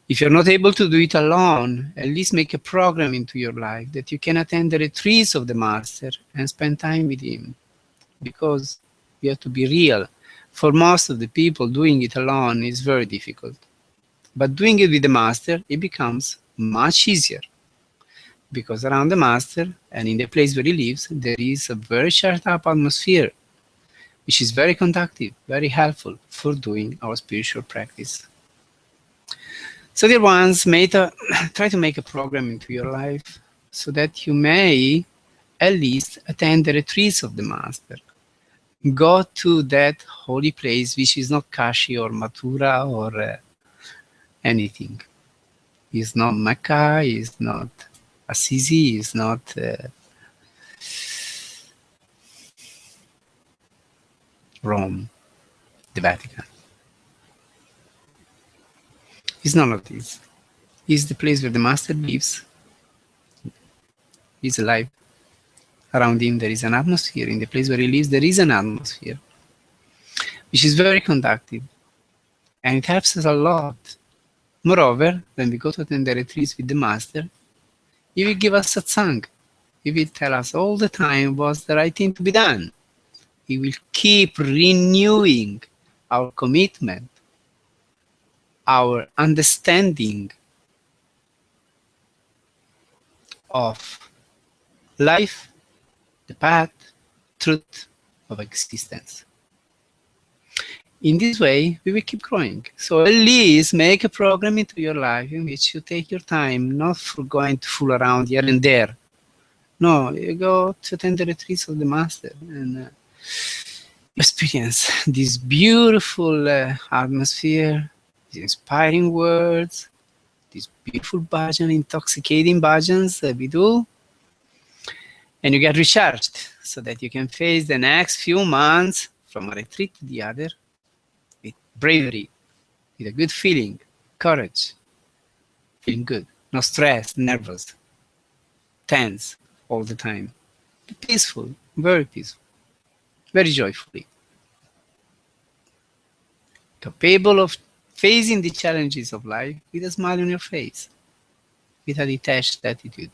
If you're not able to do it alone, at least make a program into your life that you can attend the retreats of the Master and spend time with him. Because you have to be real. For most of the people, doing it alone is very difficult. But doing it with the Master, it becomes much easier. Because around the Master and in the place where he lives, there is a very charged up atmosphere, which is very conductive, very helpful for doing our spiritual practice. So dear ones, try to make a program into your life so that you may at least attend the retreats of the Master. Go to that holy place, which is not Kashi or Mathura or anything. It's not Mecca, it's not Assisi, it's not Rome, the Vatican. It's none of this. It's the place where the master lives. He's alive. Around him there is an atmosphere. In the place where he lives there is an atmosphere, which is very conductive. And it helps us a lot. Moreover, when we go to attend the retreats with the master, he will give us satsang. He will tell us all the time what's the right thing to be done. He will keep renewing our commitment, our understanding of life, the path, truth of existence. In this way, we will keep growing. So at least make a program into your life in which you take your time, not for going to fool around here and there. No, you go to attend the retreats of the master and experience this beautiful atmosphere, these inspiring words, these beautiful bhajans, intoxicating bhajans that we do, and you get recharged so that you can face the next few months from a retreat to the other with bravery, with a good feeling, courage, feeling good, no stress, nervous, tense all the time. Peaceful, very peaceful, very joyfully. Capable of facing the challenges of life with a smile on your face, with a detached attitude,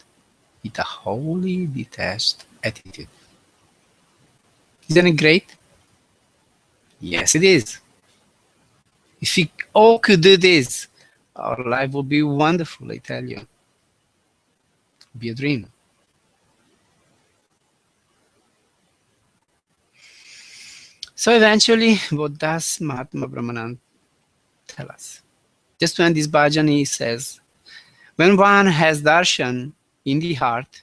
with a wholly detached attitude. Isn't it great? Yes, it is. If we all could do this, our life would be wonderful, I tell you. Be a dream. So eventually, what does Mahatma Brahmanand tell us? Just when this bhajan, he says, when one has darshan in the heart,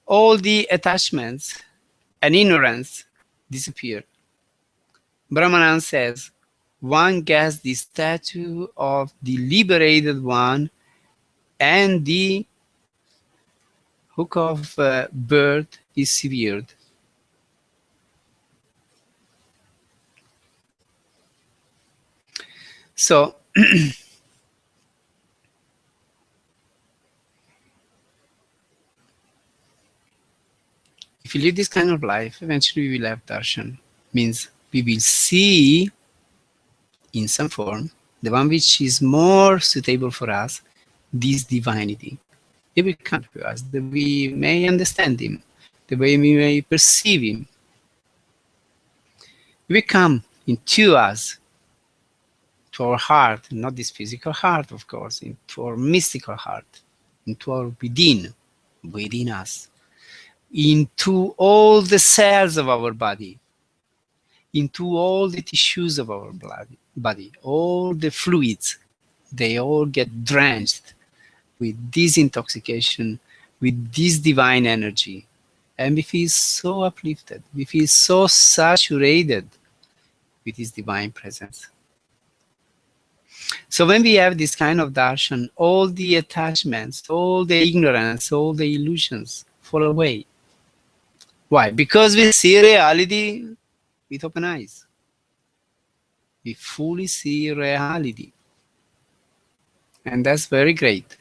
all the attachments and ignorance disappear. Bramanand says, one gets the statue of the liberated one and the hook of bird is severed. So, if you live this kind of life, eventually we will have darshan. Means we will see in some form the one which is more suitable for us, this divinity. It will come to us, that we may understand him, the way we may perceive him. It will come into us, to our heart, not this physical heart, of course, into our mystical heart, into our within us, into all the cells of our body, into all the tissues of our body, all the fluids, they all get drenched with this intoxication, with this divine energy. And we feel so uplifted, we feel so saturated with this divine presence. So when we have this kind of darshan, all the attachments, all the ignorance, all the illusions fall away. Why? Because we see reality with open eyes. We fully see reality. And that's very great.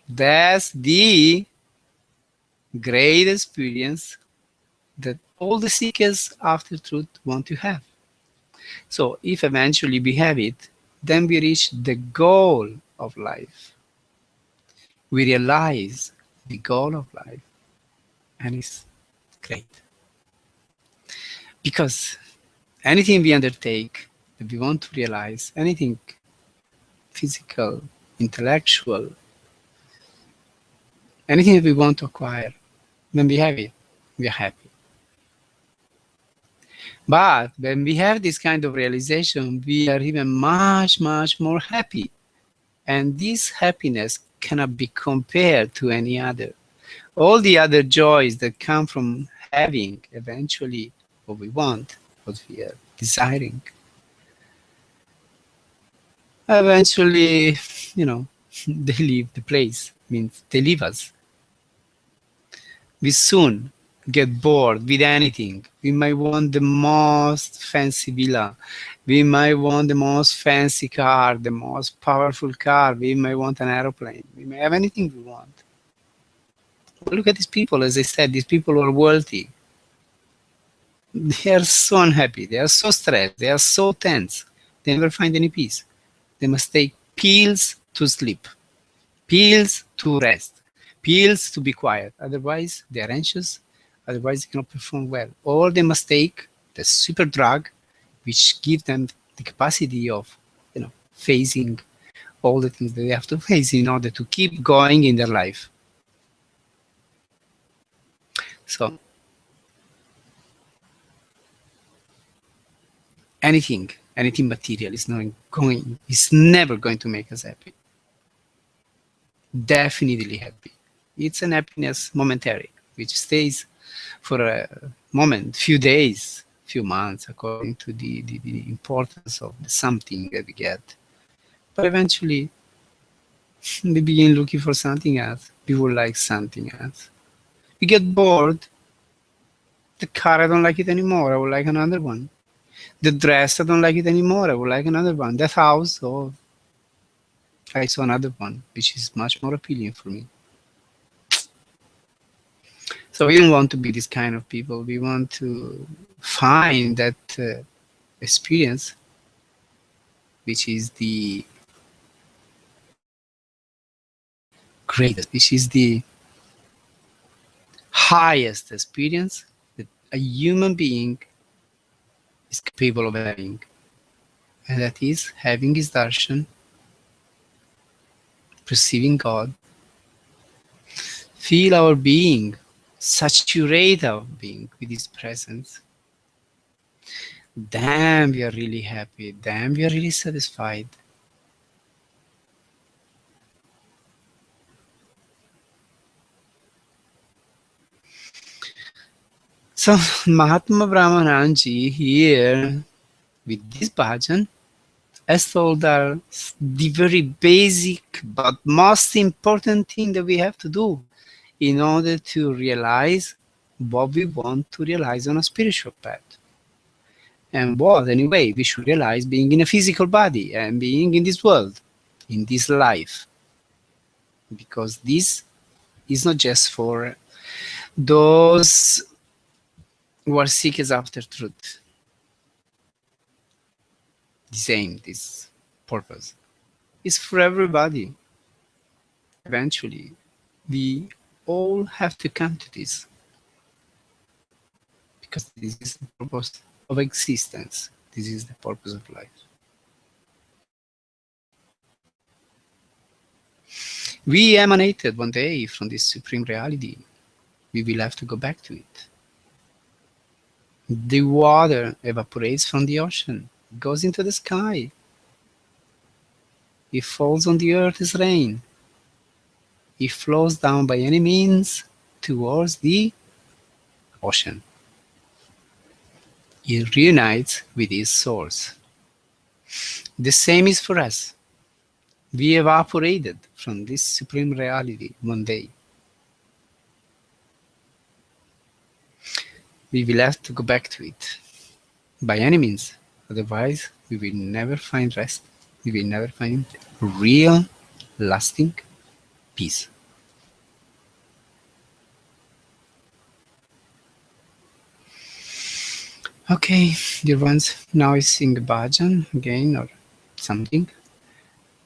That's the great experience that all the seekers after truth want to have. So if eventually we have it, then we reach the goal of life. We realize the goal of life, and it's great. Because anything we undertake that we want to realize, anything physical, intellectual, anything that we want to acquire, when we have it, we are happy. But when we have this kind of realization, we are even much, much more happy. And this happiness cannot be compared to any other. All the other joys that come from having eventually what we want, what we are desiring, eventually, they leave the place, means they leave us. We soon get bored with anything. We might want the most fancy villa. We might want the most fancy car, the most powerful car. We might want an aeroplane. We may have anything we want. But look at these people, as I said, these people are wealthy. They are so unhappy. They are so stressed. They are so tense. They never find any peace. They must take pills to sleep, pills to rest, pills to be quiet. Otherwise, they are anxious. Otherwise, they cannot perform well. Or they must take the super drug, which gives them the capacity of, facing all the things that they have to face in order to keep going in their life. So anything material is never going to make us happy. Definitely happy. It's an happiness momentary, which stays for a moment, few days, few months, according to the importance of the something that we get. But eventually, we begin looking for something else. We would like something else. We get bored. The car, I don't like it anymore. I would like another one. The dress, I don't like it anymore. I would like another one. That house, oh, I saw another one, which is much more appealing for me. So we don't want to be this kind of people. We want to find that experience, which is the greatest, which is the highest experience that a human being is capable of having. And that is having his darshan, perceiving God, feel our being, saturate our being with his presence. Damn, we are really happy. Damn, we are really satisfied. So Mahatma Brahmanand ji here with this bhajan has told us the very basic but most important thing that we have to do in order to realize what we want to realize on a spiritual path. And what, anyway, we should realize being in a physical body and being in this world, in this life. Because this is not just for those who are seekers after truth. This aim, this purpose, is for everybody. Eventually, we all have to come to this. Because this is the purpose of existence. This is the purpose of life. We emanated one day from this supreme reality. We will have to go back to it. The water evaporates from the ocean, goes into the sky. It falls on the earth as rain. It flows down by any means towards the ocean. It reunites with its source. The same is for us. We evaporated from this supreme reality one day. We will have to go back to it by any means. Otherwise, we will never find rest. We will never find real, lasting peace. Okay, dear ones, now I sing bhajan again or something.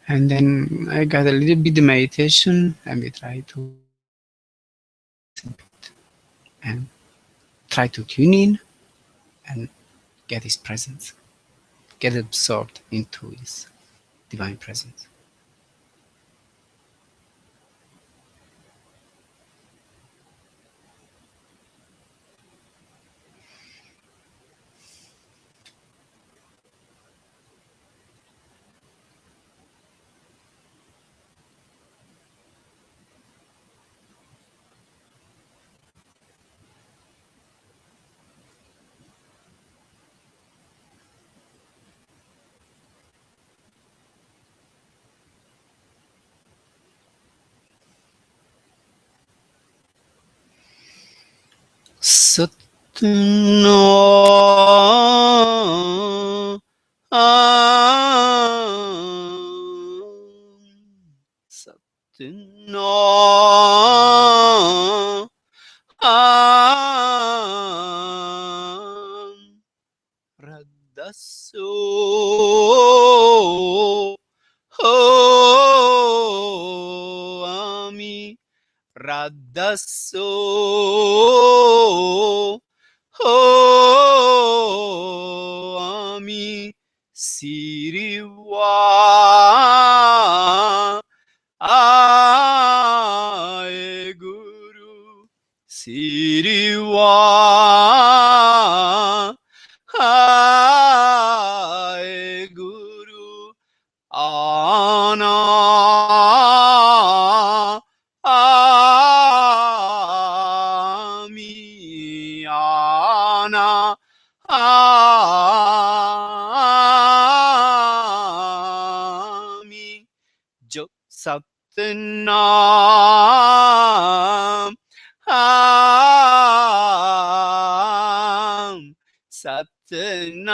And then I got a little bit of meditation and we try to and try to tune in and get his presence, get absorbed into his divine presence. Satno Satno Radasso Ami Radasso Ami Siriwa Ae Guru Siriwa Ae Guru Ana Ami Ana Ami Jo Satnam Am Satnam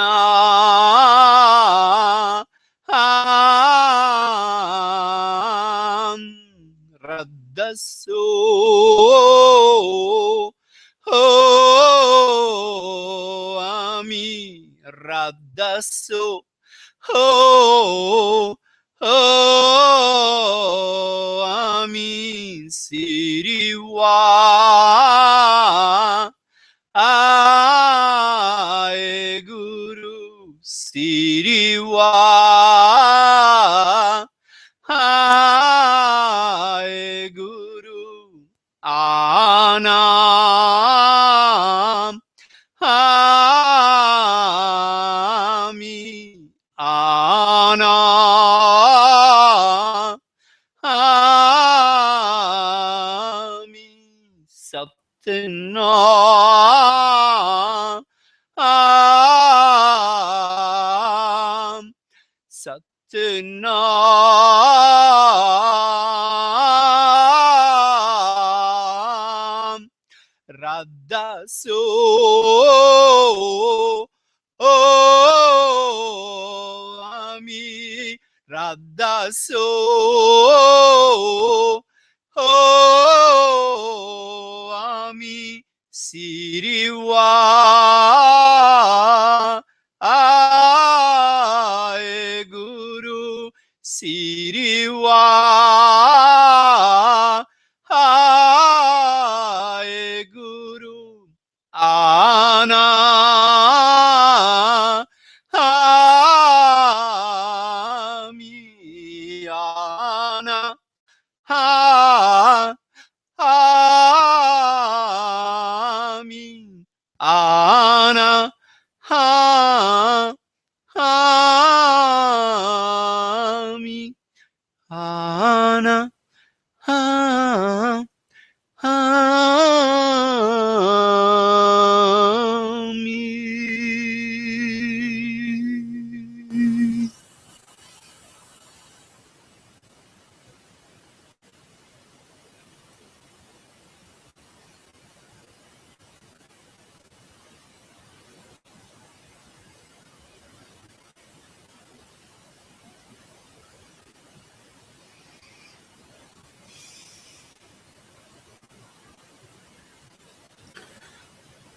Radasso Ami Radasso Ami Siriwa Ae Guru Siriwa Ae Guru Anam Ami Ana Ami Satna Am Satna Radaso Ami Radaso Ami Siriwa Ae Guru Siriwa Ae Guru Ana Ami Ana Ami Ana Ami Ana Ami.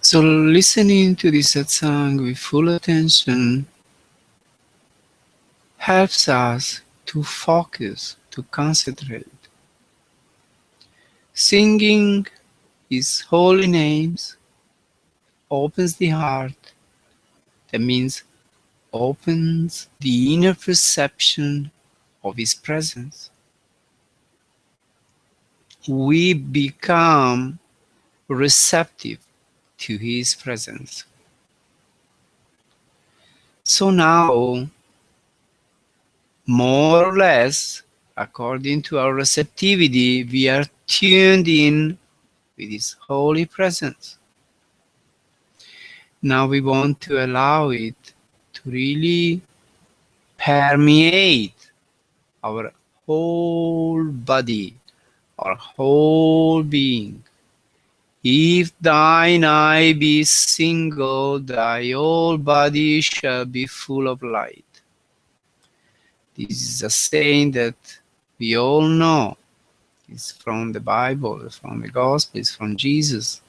So listening to the satsang with full attention helps us to focus, to concentrate. Singing His holy names opens the heart. That means opens the inner perception of His presence. We become receptive to His presence. So now, more or less, according to our receptivity, we are tuned in with His holy presence. Now we want to allow it to really permeate our whole body, our whole being. If thine eye be single, thy whole body shall be full of light. This is a saying that we all know. It's from the Bible, from the Gospel, it's from Jesus,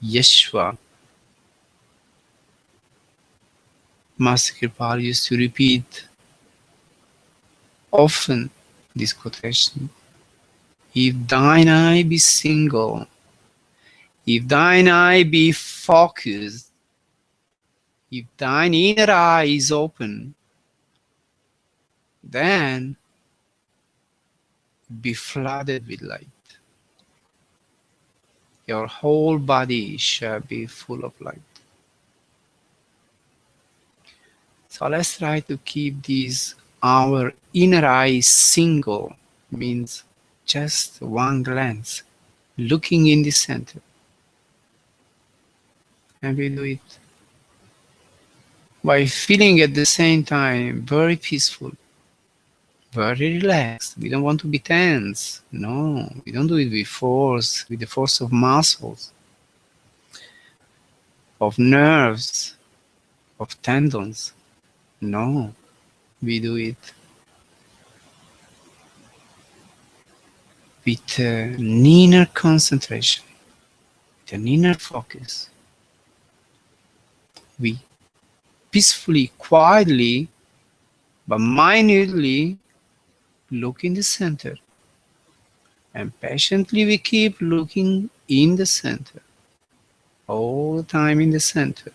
Yeshua. Master Kripa used to repeat often this quotation. If thine eye be single, if thine eye be focused, if thine inner eye is open, then be flooded with light. Your whole body shall be full of light. So let's try to keep these our inner eye single, means just one glance, looking in the center. And we do it by feeling at the same time very peaceful, very relaxed. We don't want to be tense. No, we don't do it with force, with the force of muscles, of nerves, of tendons. No, we do it with an inner concentration, with an inner focus. We peacefully, quietly, but minutely look in the center. And patiently we keep looking in the center. All the time in the center.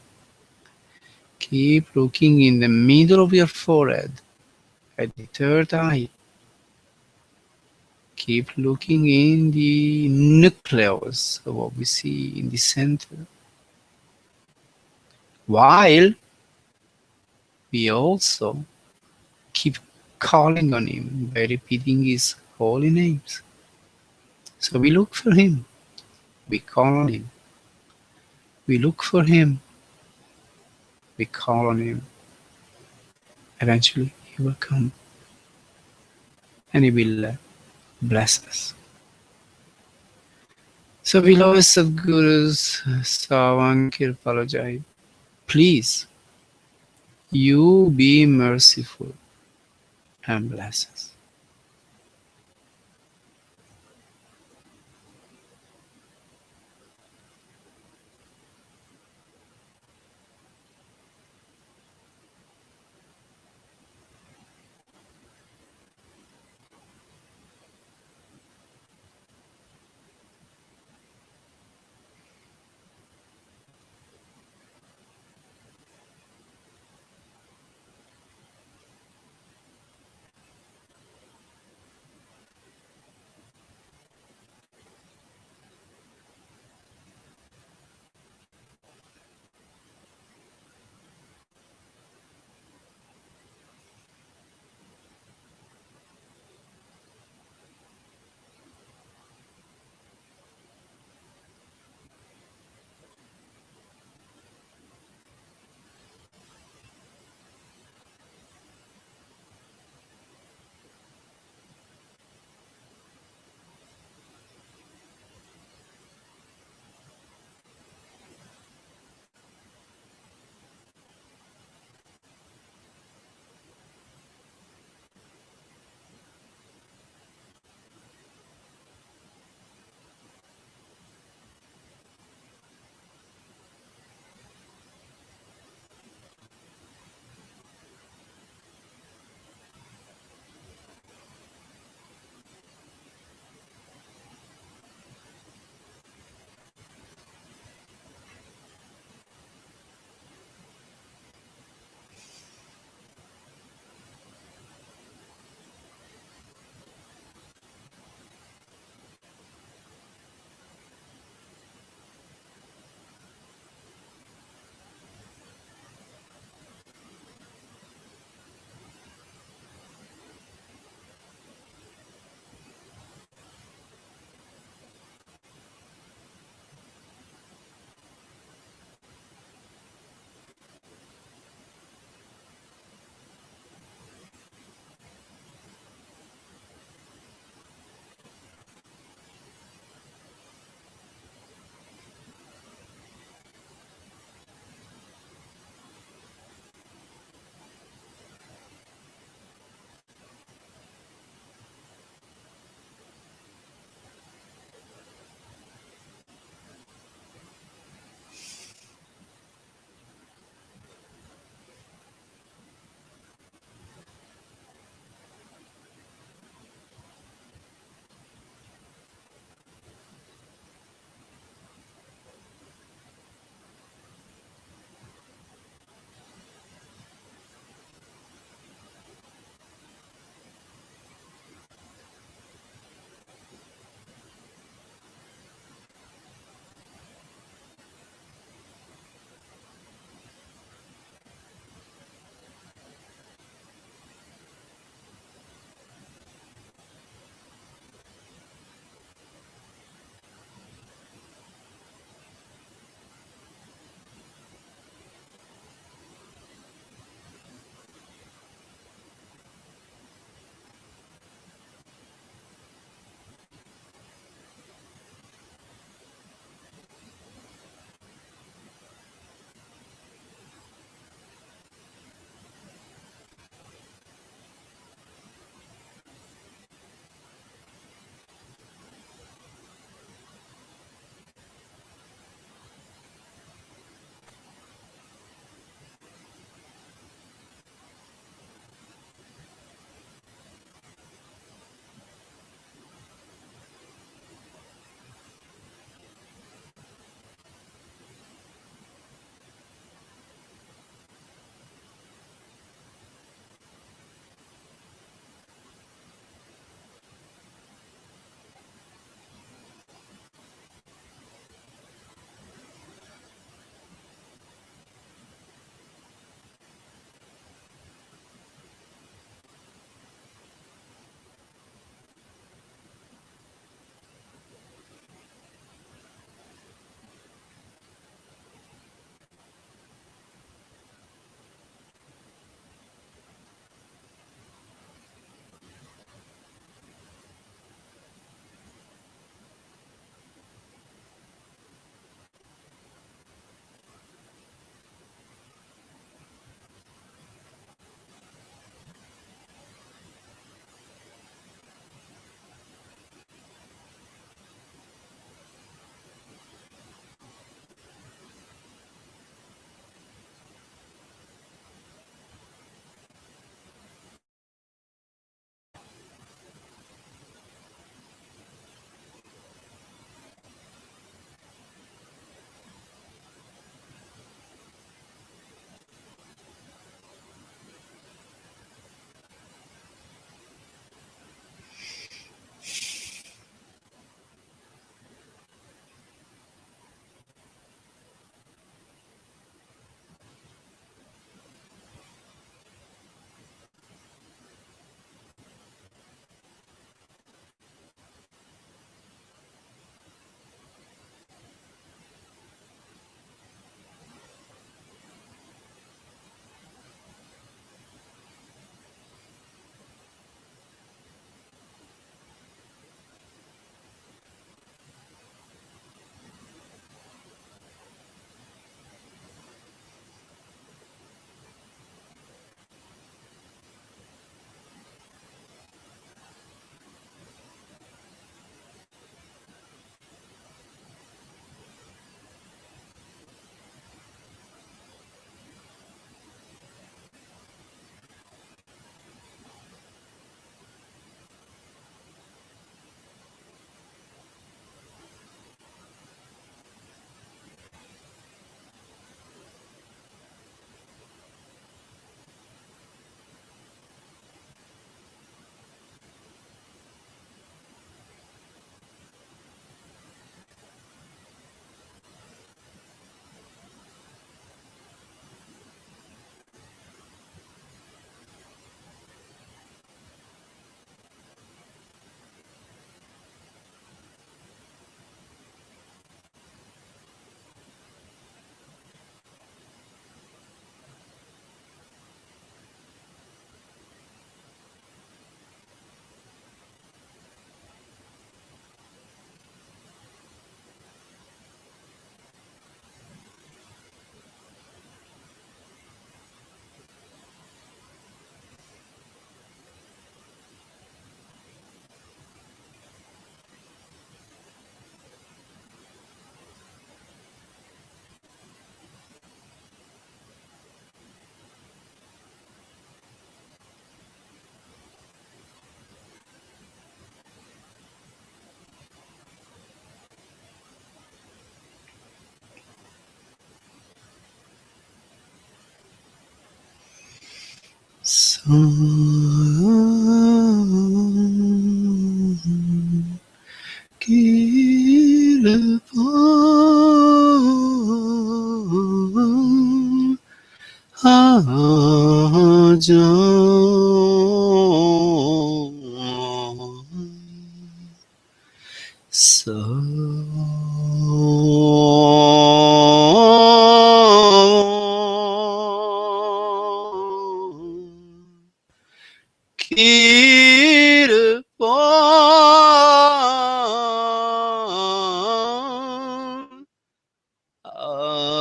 Keep looking in the middle of your forehead, at the third eye. Keep looking in the nucleus of what we see in the center. While we also keep calling on him by repeating his holy names. So we look for him. We call on him. We look for him. We call on him. Eventually he will come. And he will bless us. So beloved Sadgurus, Savan Kirpalajai, please, you be merciful and bless us. Kirpan Ajan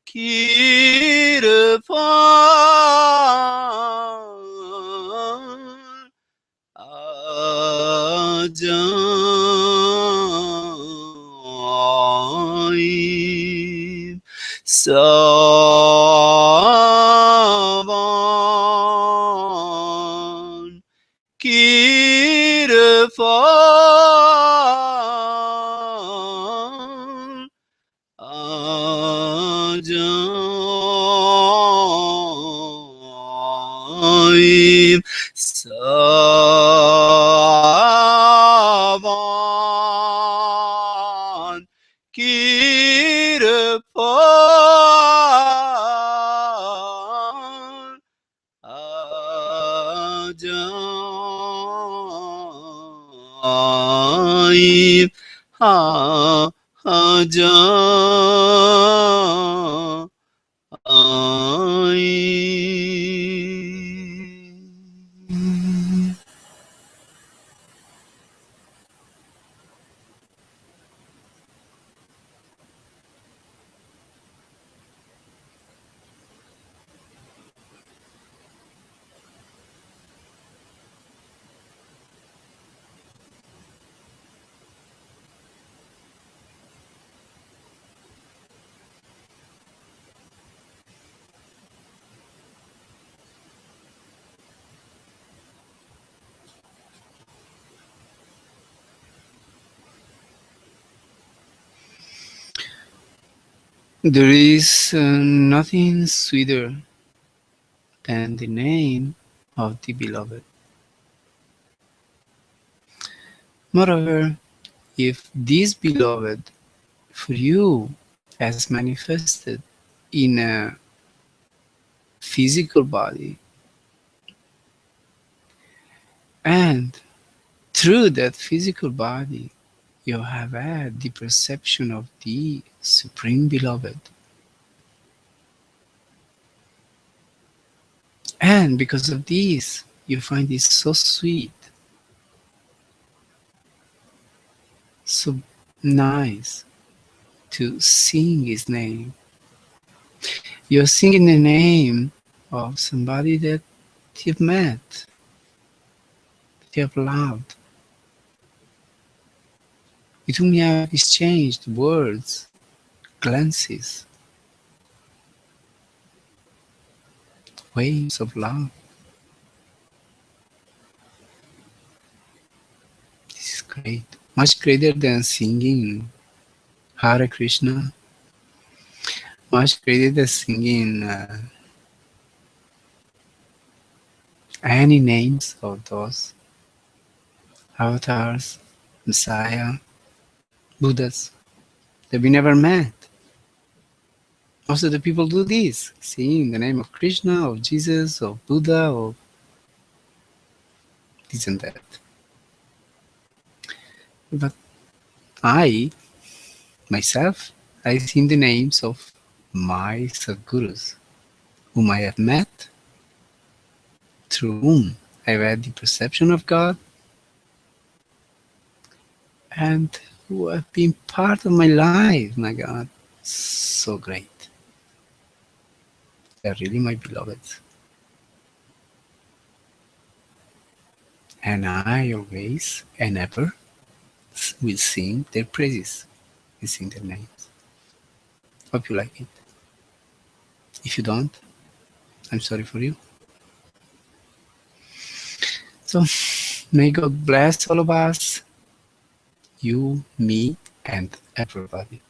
Kirpan Ajai Savan Kirpan Ajai Savan Kirpan Ajai Savan Kirpan Ajai Ha Ajai. There is nothing sweeter than the name of the beloved. Moreover, if this beloved for you as manifested in a physical body, and through that physical body you have had the perception of the Supreme Beloved, and because of this you find it so sweet, so nice to sing his name. You're singing the name of somebody that you've met, that you have loved, with whom you have exchanged words, glances, waves of love. This is great. Much greater than singing Hare Krishna, much greater than singing any names of those avatars, Messiah, Buddhas that we never met. Most of the people do this, sing the name of Krishna, of Jesus, of Buddha, of this and that. But I, myself, I sing the names of my Sadgurus, whom I have met, through whom I've had the perception of God, and who have been part of my life. My God, so great. They're really my beloveds. And I always and ever will sing their praises and sing their names. Hope you like it. If you don't, I'm sorry for you. So may God bless all of us, you, me, and everybody.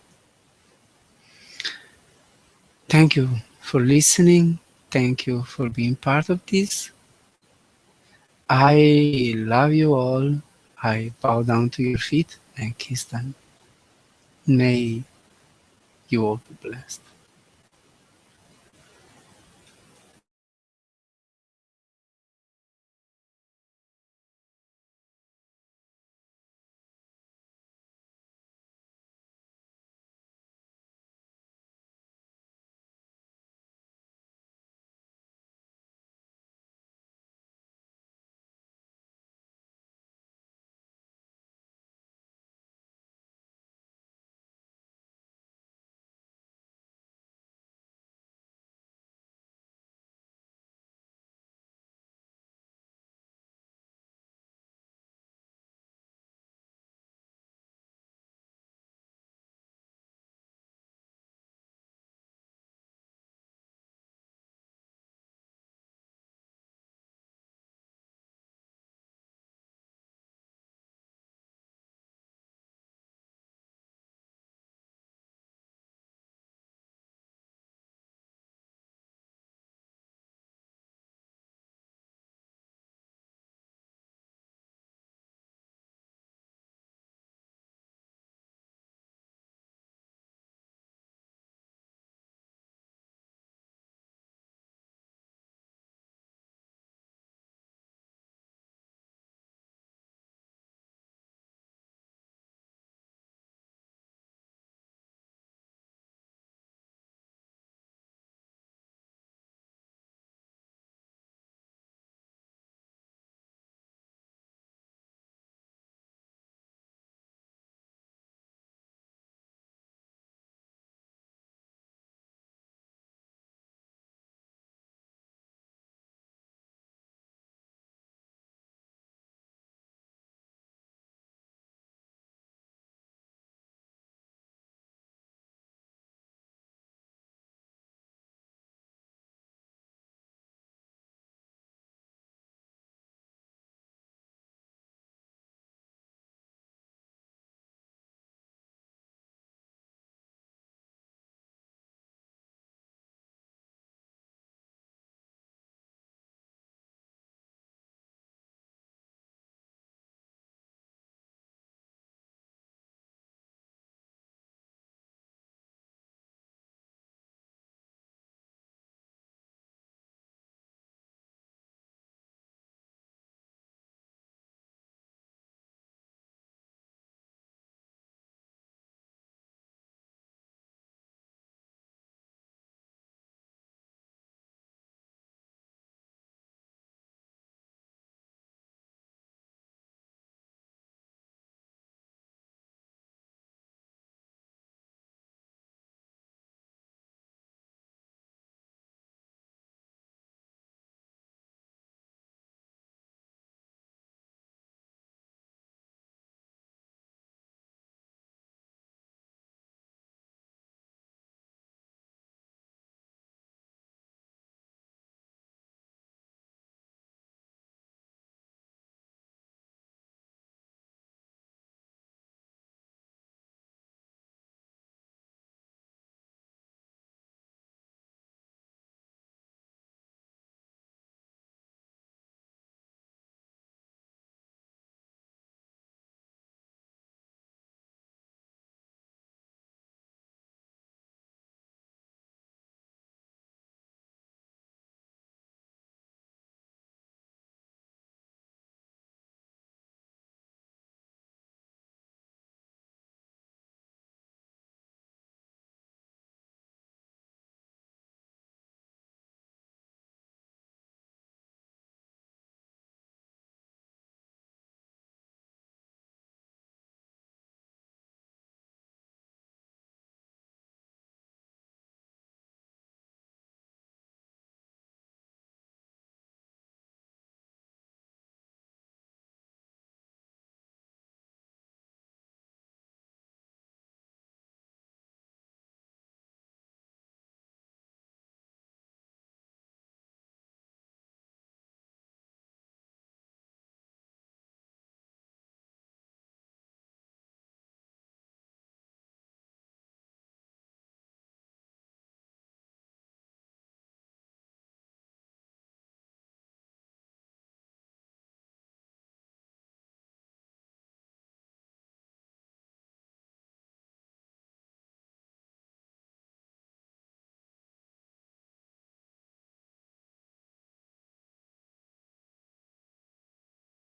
Thank you for listening. Thank you for being part of this. I love you all. I bow down to your feet and kiss them. May you all be blessed.